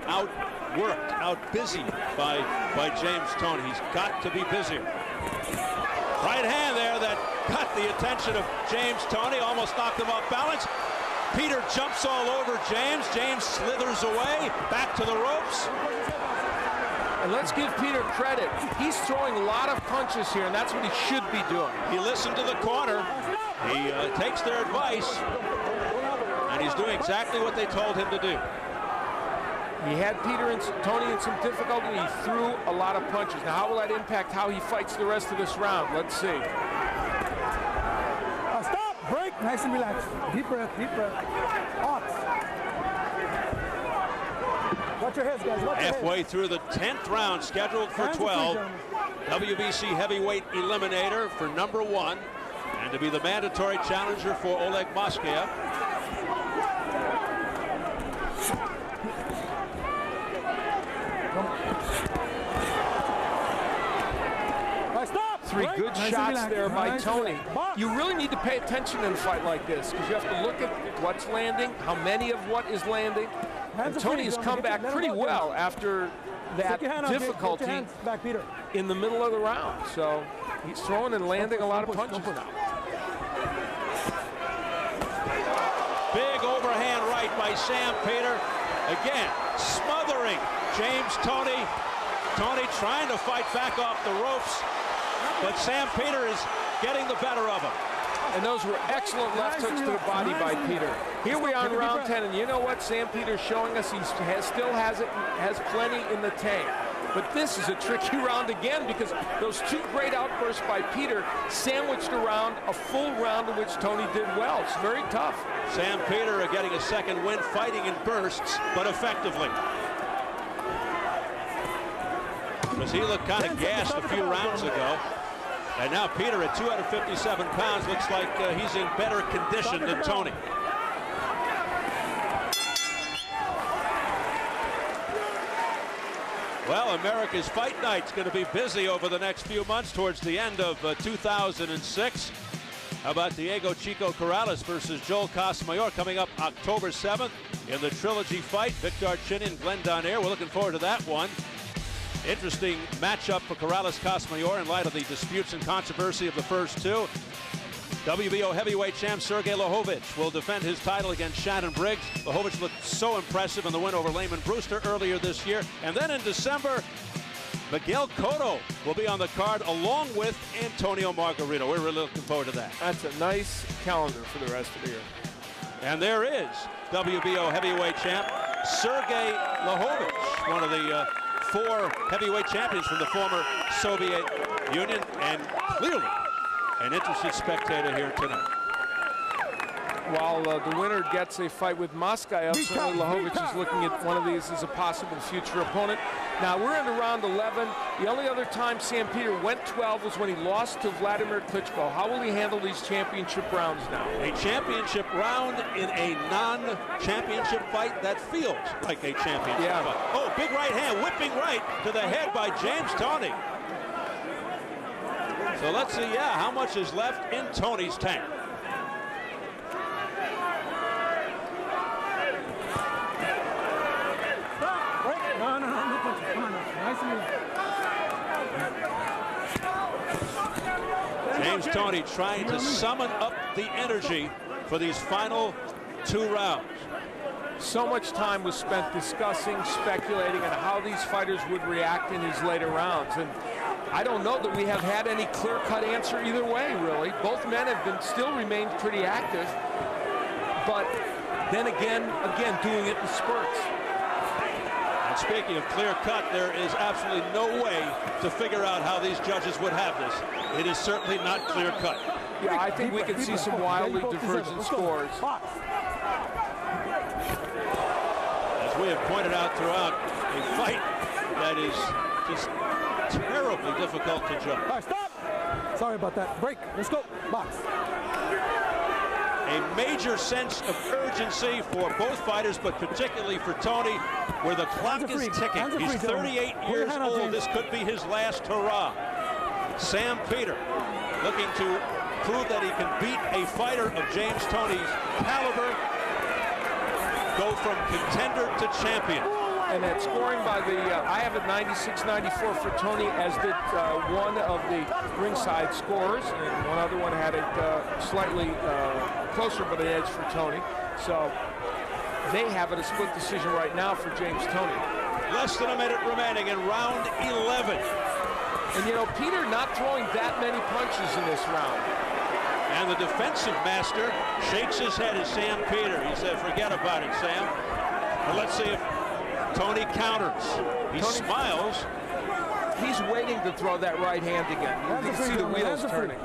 outworked, out-busy by James Toney. He's got to be busier. Right hand there that got the attention of James Toney, almost knocked him off balance. Peter jumps all over James. James slithers away, back to the ropes. And let's give Peter credit. He's throwing a lot of punches here, and that's what he should be doing. He listened to the corner. He takes their advice, and he's doing exactly what they told him to do. He had Tony in some difficulty. He threw a lot of punches. Now, how will that impact how he fights the rest of this round? Let's see. Nice and relaxed. Deep breath, deep breath. Hot. Watch your heads, guys. Watch your Halfway heads. through the 10th round, scheduled for 12. WBC heavyweight eliminator for number 1, and to be the mandatory challenger for Oleg Moskaya. Stop. Three good shots there by Tony. You really need to pay attention in a fight like this because you have to look at what's landing, how many of what is landing. And Tony has come back pretty well after that difficulty in the middle of the round. So he's throwing and landing a lot of punches now. Big overhand right by Sam Peter. Again, smothering James Toney. Toney trying to fight back off the ropes, but Sam Peter is getting the better of him. And those were excellent left hooks to the body by Peter. Here we are in round 10, and you know what? Sam Peter's showing us he still has plenty in the tank. But this is a tricky round again because those two great outbursts by Peter sandwiched around a full round in which Tony did well. It's very tough. Sam Peter getting a second win, fighting in bursts, but effectively. Because he looked kind of gassed a few rounds ago. And now Peter at 257 pounds looks like he's in better condition than Tony. Well, America's Fight Night's going to be busy over the next few months towards the end of 2006. How about Diego Chico Corrales versus Joel Casamayor coming up October 7th in the trilogy fight. Victor Chinin, Glenn Donaire. We're looking forward to that one. Interesting matchup for Corrales-Casamayor in light of the disputes and controversy of the first two. WBO heavyweight champ Sergey Lahovich will defend his title against Shannon Briggs. Lahovich looked so impressive in the win over Layman Brewster earlier this year. And then in December, Miguel Cotto will be on the card along with Antonio Margarito. We're really looking forward to that. That's a nice calendar for the rest of the year. And there is WBO heavyweight champ Sergey Lahovich, one of the 4 heavyweight champions from the former Soviet Union, and clearly an interested spectator here tonight. While the winner gets a fight with Moskaya, certainly Lahovich is looking at one of these as a possible future opponent. Now we're into round 11. The only other time Sam Peter went 12 was when he lost to Vladimir Klitschko. How will he handle these championship rounds now? A championship round in a non-championship fight that feels like a championship fight. Oh, big right hand, whipping right to the head by James Toney. So let's see, how much is left in Tony's tank. James Toney trying to summon up the energy for these final 2 rounds. So much time was spent discussing, speculating on how these fighters would react in these later rounds. And I don't know that we have had any clear-cut answer either way, really. Both men have still remained pretty active. But then again, doing it in spurts. And speaking of clear-cut, there is absolutely no way to figure out how these judges would have this. It is certainly not clear-cut. Yeah, I think we can see some wildly divergent scores. As we have pointed out throughout, a fight that is just terribly difficult to judge. All right, stop. Sorry about that. Break. Let's go. Box. A major sense of urgency for both fighters, but particularly for Tony, where the clock is ticking. He's 38 years old. This could be his last hurrah. Sam Peter looking to prove that he can beat a fighter of James Toney's caliber, go from contender to champion. And that scoring by the, I have it 96-94 for Tony, as did one of the ringside scorers, and one other one had it slightly closer, but an edge for Tony. So they have it a split decision right now for James Toney. Less than a minute remaining in round 11. And you know, Peter not throwing that many punches in this round. And the defensive master shakes his head at Sam Peter. He said, forget about it, Sam. But let's see if Tony counters. He smiles. He's waiting to throw that right hand again. You can see the wheels turning.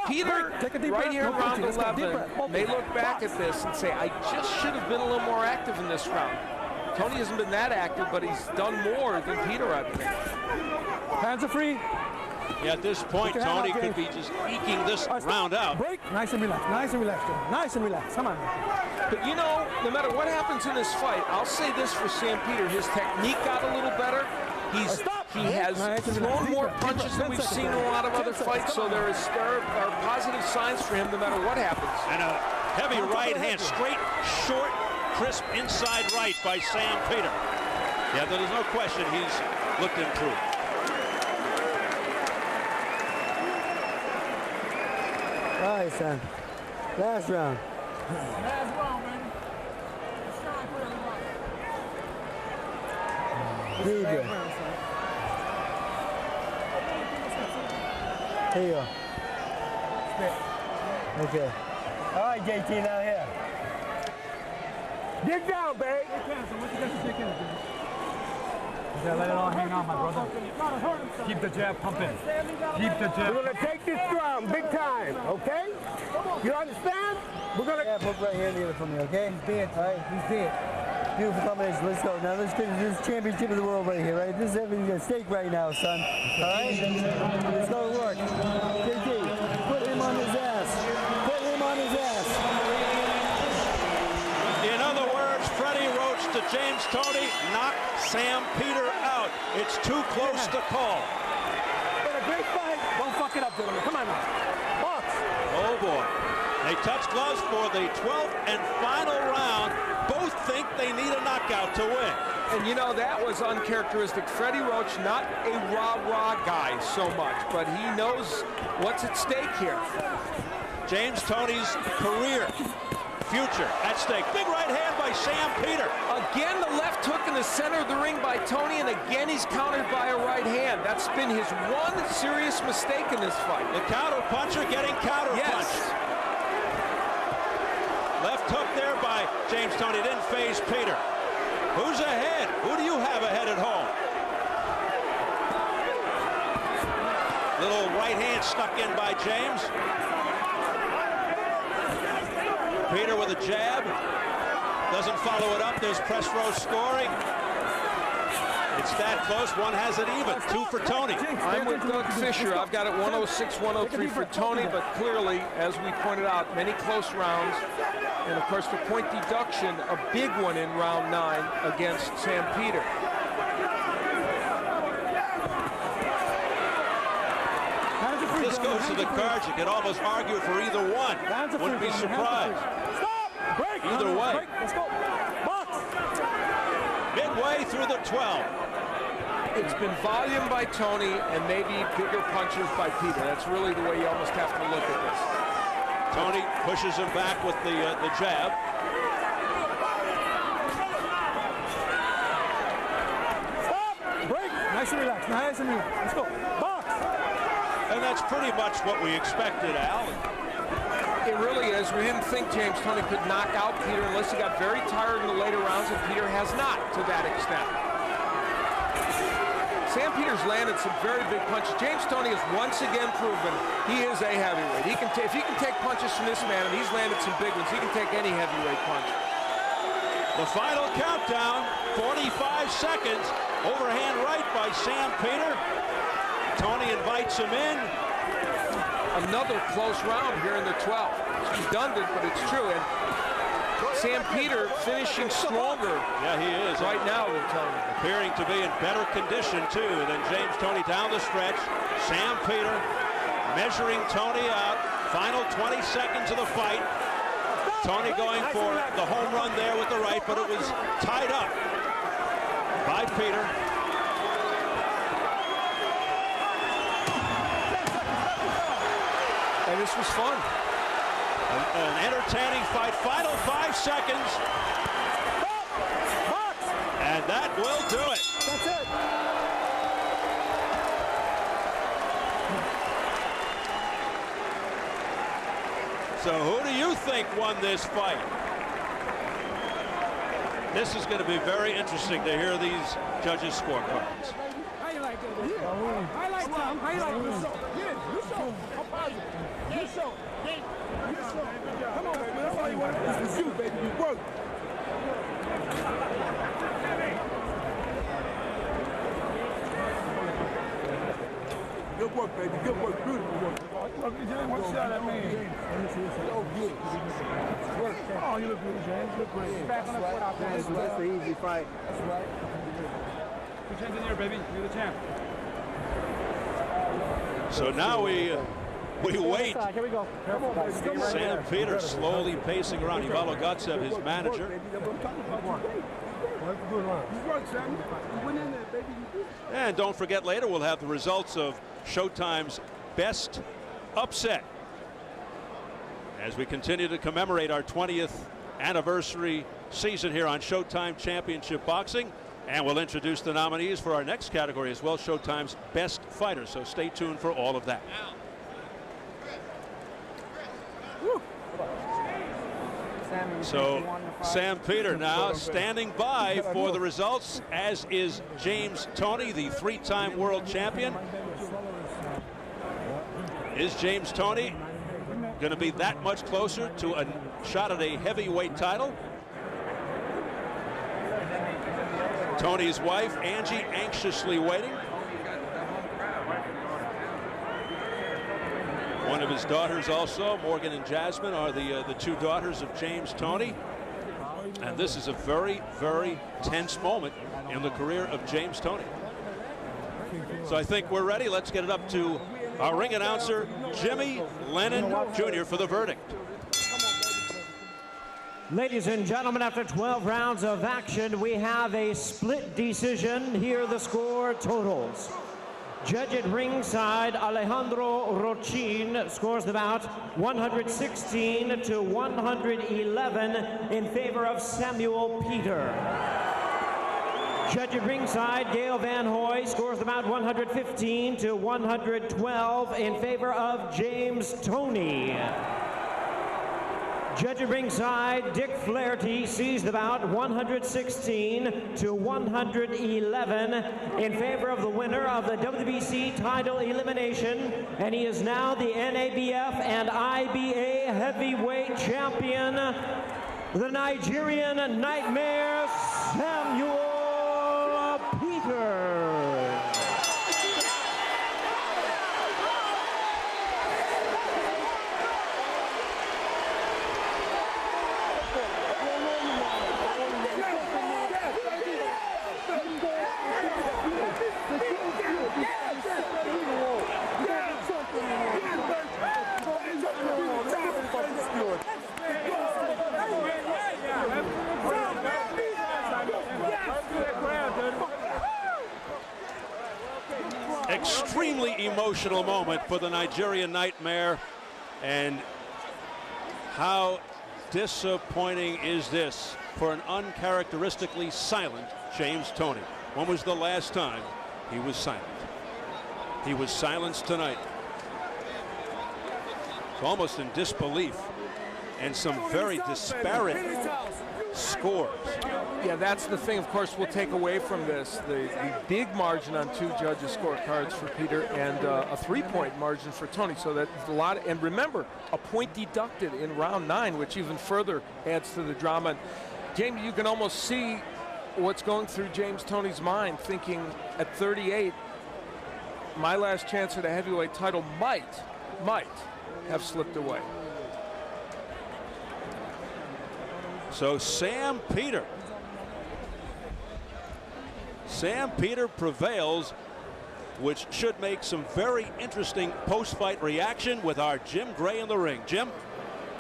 Peter, right here around 11, may look back at this and say, I just should have been a little more active in this round. Tony hasn't been that active, but he's done more than Peter, I think. Hands are free. Yeah, at this point, Tony could be just eking this round out. Break. Nice and relaxed. Nice and relaxed. Nice and relaxed. Come on. But you know, no matter what happens in this fight, I'll say this for Sam Peter. His technique got a little better. He has thrown more punches than we've seen in a lot of other fights, so there are positive signs for him no matter what happens. And a heavy right hand, straight, short, crisp inside right by Sam Peter. Yeah, there's no question he's looked improved. All right, son. Last round. Last round, man. Here you go. Here you go. Okay. All right, JT, now here. Get down, babe. You gotta let it all hang on, my brother. Keep the jab pumping. Keep the jab. We're gonna take this round big time, okay? You understand? We're gonna Hook right here, leave it for me, okay? He's dead. All right, he's dead. Beautiful combination. Let's go. Now let's finish this championship of the world right here, right? This is everything at stake right now, son. All right? Let's go to work. JT, put him on his ass. Put him on his ass. In other words, Freddie Roach to James Toney knocked Sam Peter out. It's too close to call. Been a great fight. Don't fuck it up, gentlemen. Come on now. Box. Oh boy. They touch gloves for the 12th and final round. Both think they need a knockout to win. And you know, that was uncharacteristic. Freddie Roach, not a rah-rah guy so much, but he knows what's at stake here. James Toney's career, future at stake. Big right hand by Sam Peter. Again, the left hook in the center of the ring by Tony, and again he's countered by a right hand. That's been his one serious mistake in this fight. The counter puncher getting counter punched. Left hook there by James Toney. Didn't phase Peter. Who's ahead? Who do you have ahead at home? Little right hand stuck in by James. Peter with a jab. Doesn't follow it up. There's press row scoring. It's that close. One has it even. 2 for Tony. I'm with Doug Fisher. I've got it 106, 103 for Tony, but clearly, as we pointed out, many close rounds. And of course, the point deduction, a big one in round 9 against Sam Peter. This goes to the cards. You could almost argue for either one. Wouldn't be surprised. Either way. Let's go. Box. Midway through the 12. It's been volume by Tony and maybe bigger punches by Peter. That's really the way you almost have to look at this. Tony pushes him back with the jab. Stop. Break. Nice and relaxed. Nice and relaxed. Let's go. Box. And that's pretty much what we expected, Al. It really is. We didn't think James Toney could knock out Peter unless he got very tired in the later rounds, and Peter has not to that extent. Sam Peter's landed some very big punches. James Toney has once again proven he is a heavyweight. If he can take punches from this man, and he's landed some big ones, he can take any heavyweight punch. The final countdown, 45 seconds. Overhand right by Sam Peter. Tony invites him in. Another close round here in the 12th. It's redundant, but it's true. And Sam Peter finishing stronger. Yeah, he is. Right now than Tony. Appearing to be in better condition, too, than James Toney down the stretch. Sam Peter measuring Tony out. Final 20 seconds of the fight. Tony going for the home run there with the right, but it was tied up by Peter. And this was fun. An entertaining fight. Final 5 seconds. And that will do it. That's it. So who do you think won this fight? This is going to be very interesting to hear these judges' scorecards. How you like this? Highlight time. Highlight. You show. You show. I'm positive. You show. You show. Come on, baby. That's all you want. This is you, baby. You work. Good work, baby. Good work. Beautiful work. What shot I mean? Oh, good. Work. Oh, you look good, James. You look great. Back on the foot out there. That's the easy fight. That's right. Put your hands in there, baby. You're the champ. So now we wait. Here we go. Sam Peter slowly pacing around. Ivalo Gotsev, his manager. And don't forget, later we'll have the results of Showtime's best upset as we continue to commemorate our 20th anniversary season here on Showtime Championship Boxing. And we'll introduce the nominees for our next category as well, Showtime's best fighter. So stay tuned for all of that. So Sam Peter now standing by for the results, as is James Toney, the three-time world champion. Is James Toney going to be that much closer to a shot at a heavyweight title? Tony's wife, Angie, anxiously waiting. One of his daughters also, Morgan and Jasmine, are the two daughters of James Toney. And this is a very, very tense moment in the career of James Toney. So I think we're ready. Let's get it up to our ring announcer, Jimmy Lennon Jr. for the verdict. Ladies and gentlemen, after 12 rounds of action, we have a split decision. Here are the score totals. Judge at ringside, Alejandro Rochin, scores the bout 116 to 111 in favor of Samuel Peter. Judge at ringside, Gail Van Hoy, scores the bout 115 to 112 in favor of James Toney. Judge at ringside, Dick Flaherty, sees the bout 116 to 111 in favor of the winner of the WBC title elimination, and he is now the NABF and IBA heavyweight champion, the Nigerian Nightmare, Samuel Peter. Extremely emotional moment for the Nigerian Nightmare, and how disappointing is this for an uncharacteristically silent James Toney. When was the last time he was silent? He was silenced tonight. It's almost in disbelief, and some very disparate scores. Yeah, that's the thing, of course, we'll take away from this. The big margin on two judges' scorecards for Peter, and a 3-point margin for Toney. So that's a lot. And remember, a point deducted in round 9, which even further adds to the drama. And James, you can almost see what's going through James Toney's mind, thinking at 38, my last chance at a heavyweight title might have slipped away. So Sam Peter prevails, which should make some very interesting post-fight reaction with our Jim Gray in the ring. Jim?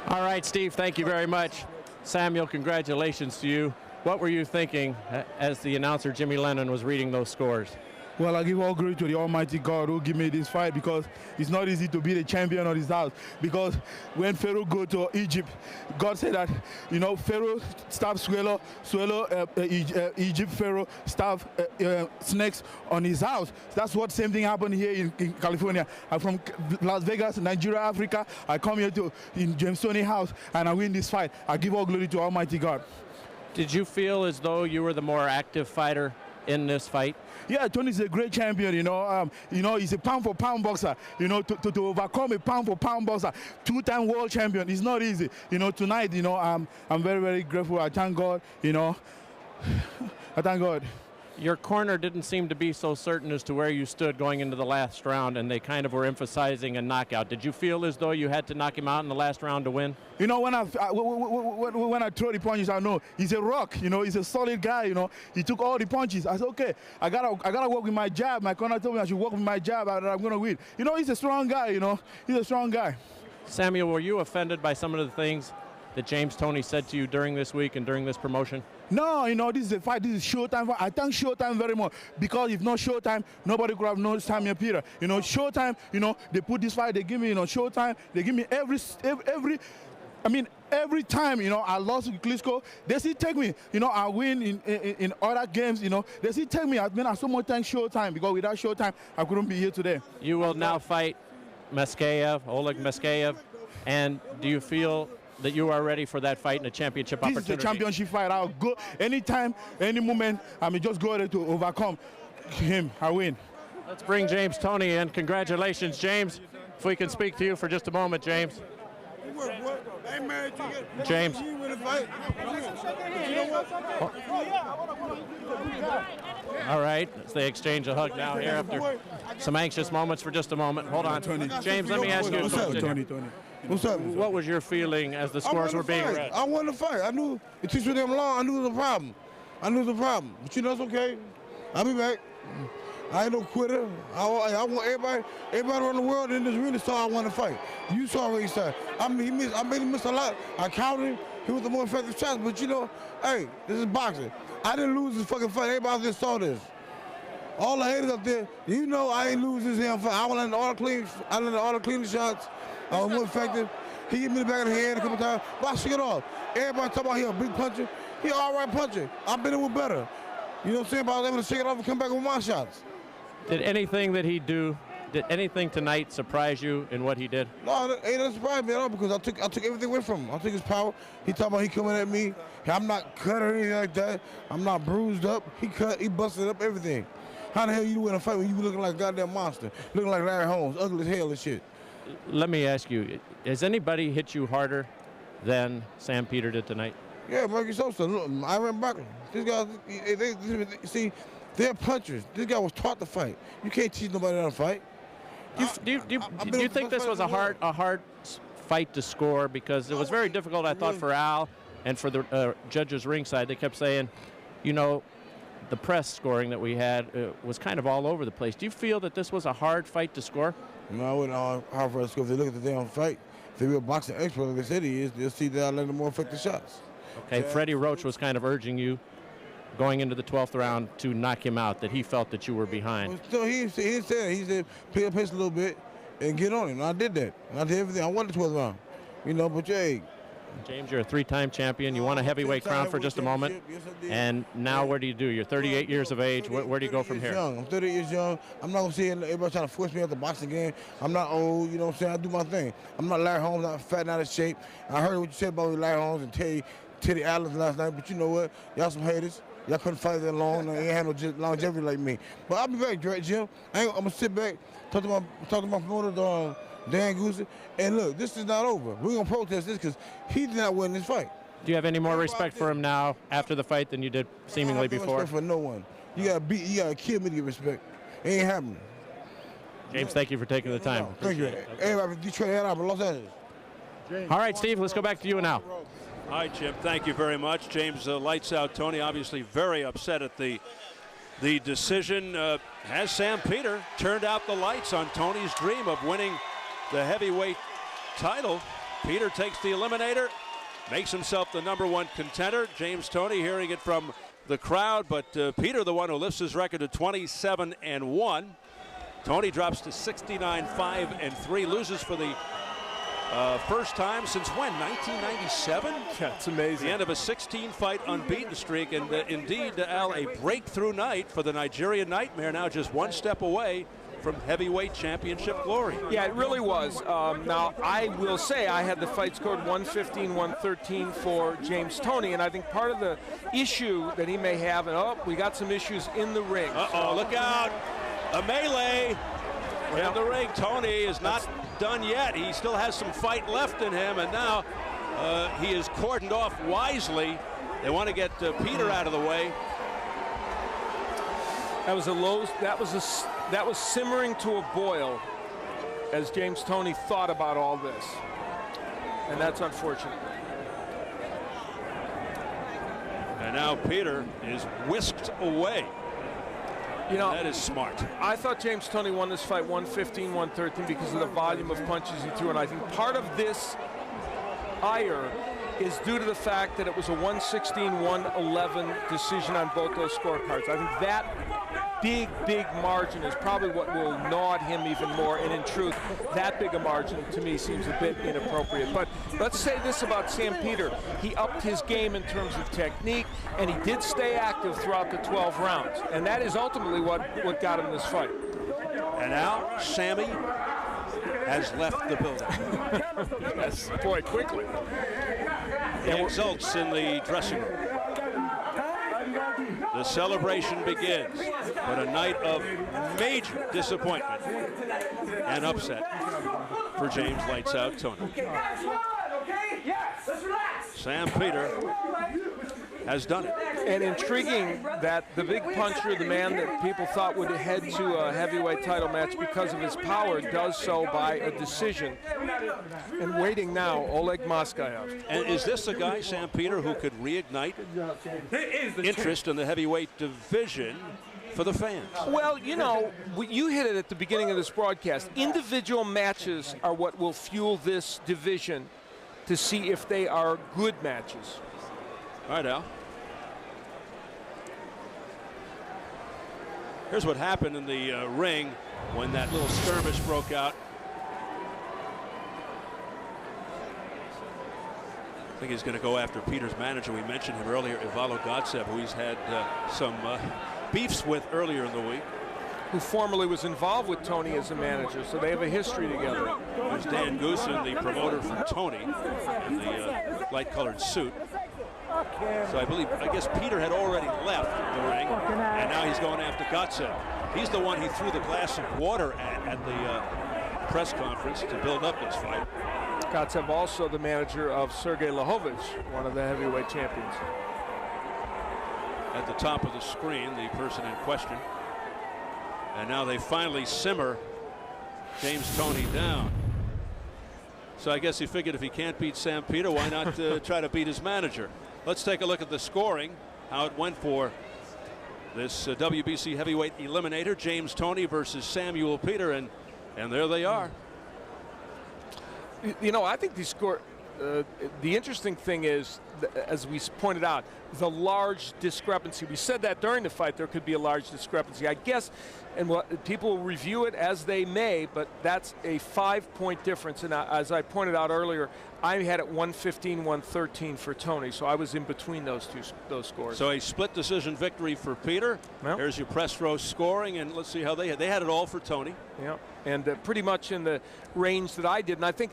All right, Steve, thank you very much. Samuel, congratulations to you. What were you thinking as the announcer Jimmy Lennon was reading those scores? Well, I give all glory to the Almighty God who gave me this fight, because it's not easy to be the champion of his house. Because when Pharaoh go to Egypt, God said that, you know, Pharaoh stabbed Egypt, Pharaoh stabbed snakes on his house. That's what same thing happened here in California. I'm from Las Vegas, Nigeria, Africa. I come here in James Toney house and I win this fight. I give all glory to Almighty God. Did you feel as though you were the more active fighter in this fight? Yeah, Tony's a great champion, you know. He's a pound-for-pound boxer. You know, to overcome a pound-for-pound boxer, 2-time world champion, it's not easy. You know, tonight, you know, I'm very, very grateful. I thank God, you know. I thank God. Your corner didn't seem to be so certain as to where you stood going into the last round, and they kind of were emphasizing a knockout. Did you feel as though you had to knock him out in the last round to win? You know, when I throw the punches, I know he's a rock. You know, he's a solid guy. You know, he took all the punches. I said, okay, I gotta work with my jab. My corner told me I should work with my jab, and I'm gonna win. You know, he's a strong guy. You know, he's a strong guy. Samuel, were you offended by some of the things that James Toney said to you during this week and during this promotion? No, you know, this is a fight. This is Showtime fight. I thank Showtime very much, because if not Showtime, nobody could have known Tomi Peter. You know, Showtime, you know, they put this fight, they give me, you know, Showtime, they give me every time, you know, I lost with Klitschko, they still take me. You know, I win in other games, you know, they still take me. I mean, I so much thank Showtime, because without Showtime, I couldn't be here today. You will now fight Oleg Meskeyev, and do you feel that you are ready for that fight in a championship opportunity? This is a championship fight. I'll go anytime, any moment. I mean, just go there to overcome him. I win. Let's bring James Toney in. Congratulations, James. If we can speak to you for just a moment, James. James. All right, as they exchange a hug now here after some anxious moments for just a moment. Hold on. James, let me ask you a question. Tony. What's up? What was your feeling as the scores were being read? I won the fight. I knew it took them long. I knew it was a problem. But you know, it's okay. I'll be back. I ain't no quitter. I want everybody around the world in this really saw I won the fight. You saw what he said. I made him miss a lot. I counted him. He was the more effective shot. But you know, hey, this is boxing. I didn't lose this fucking fight. Everybody just saw this. All the haters up there, you know I ain't lose this damn fight. I went all the clean shots. I was more effective. He hit me in the back of the head a couple times, but I shook it off. Everybody talking about he a big puncher. He all right puncher. I've been in with better. You know what I'm saying? But I was able to shake it off and come back with my shots. Did anything that he do, did anything tonight surprise you in what he did? No, it ain't surprise me at all, because I took everything away from him. I took his power. He talking about he coming at me. I'm not cut or anything like that. I'm not bruised up. He cut, he busted up everything. How the hell you win a fight when you looking like a goddamn monster? Looking like Larry Holmes, ugly as hell and shit. Let me ask you, has anybody hit you harder than Sam Peter did tonight? Yeah, Marcus Sosa, look, Ivan Buckler. These guys, see, they're punchers. This guy was taught to fight. You can't teach nobody how to fight. Do you think this was a hard fight to score? Because it was very difficult, I thought, for Al and for the judges ringside. They kept saying, you know, the press scoring that we had was kind of all over the place. Do you feel that this was a hard fight to score? No, I wouldn't hard for us to score. If they look at the damn fight, if they were a boxing expert like they said he is, they'll see that I let them more effective shots. Okay, Freddie Roach was kind of urging you going into the 12th round to knock him out, that he felt that you were behind. So he said, pick up pace a little bit and get on him. And I did that. And I did everything. I won the 12th round. You know, but hey. James, you're a 3-time champion. You won a heavyweight crown for just a moment. Yes, I did. And now what do you do? You're 38 years of age. Where do you go from here? I'm 38 years young. I'm not going to see everybody trying to force me out the boxing game. I'm not old, you know what I'm saying? I do my thing. I'm not Larry Holmes, not fat, not out of shape. I heard what you said about Larry Holmes and Teddy Allen last night, but you know what? Y'all some haters. Y'all couldn't fight that long. They ain't had no longevity like me. But I'll be back, Jim. I'm going to sit back, talk to my promoter, Dan Goosey, and look, this is not over. We're going to protest this because he did not win this fight. Do you have any more respect for him now after the fight than you did seemingly before? Respect for no one. You got to kill me to get respect. It ain't happening. James, thank you for taking the time. Thank you. Everybody from Detroit, Ann Arbor, Los Angeles. All right, Steve, let's go back to you now. Hi, Jim. Thank you very much. James lights out Tony, obviously very upset at the decision. Has Sam Peter turned out the lights on Tony's dream of winning the heavyweight title? Peter takes the eliminator, makes himself the #1 contender. James Toney hearing it from the crowd, but Peter the one who lifts his record to 27-1. Tony drops to 69-5-3, loses for the first time since when? 1997? Yeah, it's amazing. The end of a 16-fight unbeaten streak, and indeed, Al, a breakthrough night for the Nigerian Nightmare, now just one step away from heavyweight championship glory. Yeah, it really was. Now, I will say I had the fight scored 115-113 for James Toney, and I think part of the issue that he may have, and we got some issues in the ring. Uh-oh, look out. A melee in the ring. Toney is not done yet. He still has some fight left in him, and now he is cordoned off wisely. They want to get Peter out of the way. That was a low. That was simmering to a boil as James Toney thought about all this, and that's unfortunate. And now Peter is whisked away. You know, that is smart. I thought James Toney won this fight 115-113 because of the volume of punches he threw, and I think part of this ire is due to the fact that it was a 116-111 decision on both those scorecards. I think that big margin is probably what will gnaw at him even more, and in truth, that big a margin to me seems a bit inappropriate. But let's say this about Sam Peter. He upped his game in terms of technique, and he did stay active throughout the 12 rounds, and that is ultimately what got him this fight. And now Sammy has left the building. Yes, boy, quickly. He exults in the dressing room. The celebration begins, but a night of major disappointment and upset for James Lights Out Toney. Sam Peter has done it. And intriguing that the big puncher, the man that people thought would head to a heavyweight title match because of his power, does so by a decision. And waiting now, Oleg Moskayev. And is this a guy, Sam Peter, who could reignite interest in the heavyweight division for the fans? Well, you know, you hit it at the beginning of this broadcast. Individual matches are what will fuel this division to see if they are good matches. All right, Al. Here's what happened in the ring when that little skirmish broke out. I think he's going to go after Peter's manager. We mentioned him earlier, Ivalo Gotsev, who he's had some beefs with earlier in the week. Who formerly was involved with Toney as a manager, so they have a history together. There's Dan Goosen, the promoter for Toney, in the light-colored suit. So I guess Peter had already left the ring, and now he's going after Gotsev. He's the one he threw the glass of water at the press conference to build up this fight. Gotsev also the manager of Sergey Lahovich, one of the heavyweight champions. At the top of the screen, the person in question. And now they finally simmer James Toney down. So I guess he figured if he can't beat Sam Peter, why not try to beat his manager? Let's take a look at the scoring, how it went for this WBC heavyweight eliminator, James Toney versus Samuel Peter, and there they are. You know, I think the score, the interesting thing is, as we pointed out, the large discrepancy. We said that during the fight there could be a large discrepancy. I guess, and people will review it as they may, but that's a 5-point difference. And as I pointed out earlier, I had it 115-113 for Toney, so I was in between those scores. So a split decision victory for Peter. Well, there's your press row scoring, and let's see how they had it all for Toney. Yeah, and pretty much in the range that I did. And I think,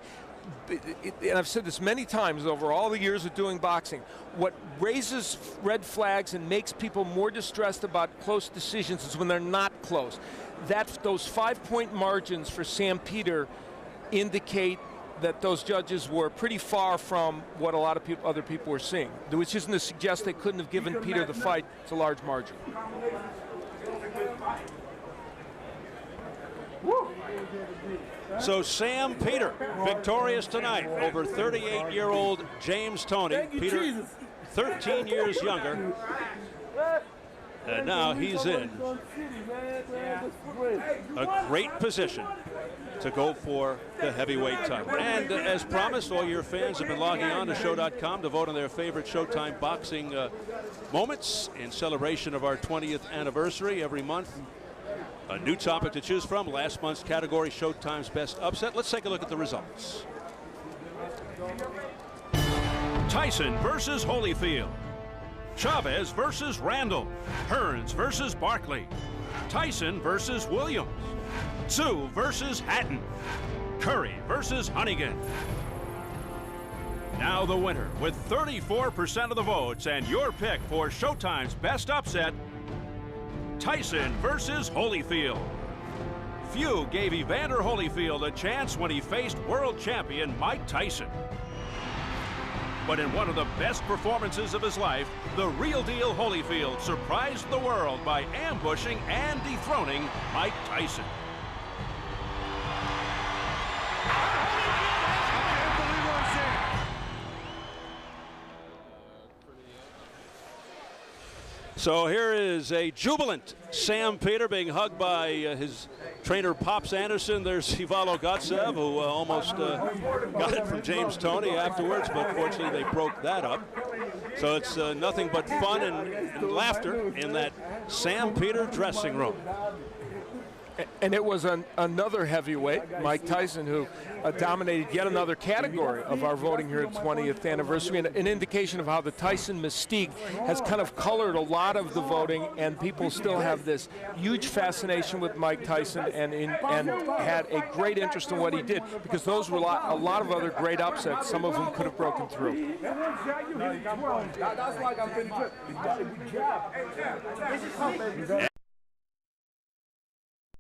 and I've said this many times over all the years of doing boxing, what raises red flags and makes people more distressed about close decisions is when they're not close. Those 5-point margins for Sam Peter indicate that those judges were pretty far from what a lot of other people were seeing, which isn't to suggest they couldn't have given Peter the fight. It's a large margin. So Sam Peter victorious tonight over 38-year-old James Toney. Peter 13 years younger, and now he's in a great position to go for the heavyweight title. And as promised, all your fans have been logging on to show.com to vote on their favorite Showtime boxing moments in celebration of our 20th anniversary. Every month a new topic to choose from. Last month's category, Showtime's best upset. Let's take a look at the results. Tyson versus Holyfield. Chavez versus Randall. Hearns versus Barkley. Tyson versus Williams. Tszyu versus Hatton. Curry versus Hunnigan. Now the winner with 34% of the votes and your pick for Showtime's best upset, Tyson versus Holyfield. Few gave Evander Holyfield a chance when he faced world champion Mike Tyson. But in one of the best performances of his life, the real deal Holyfield surprised the world by ambushing and dethroning Mike Tyson. So here is a jubilant Sam Peter being hugged by his trainer Pops Anderson. There's Ivalo Gotsev, who almost got it from James Toney afterwards, but fortunately they broke that up. So it's nothing but fun and laughter in that Sam Peter dressing room. And it was another heavyweight, Mike Tyson, who dominated yet another category of our voting here at 20th anniversary, and an indication of how the Tyson mystique has kind of colored a lot of the voting, and people still have this huge fascination with Mike Tyson and had a great interest in what he did, because those were a lot of other great upsets, some of them could have broken through.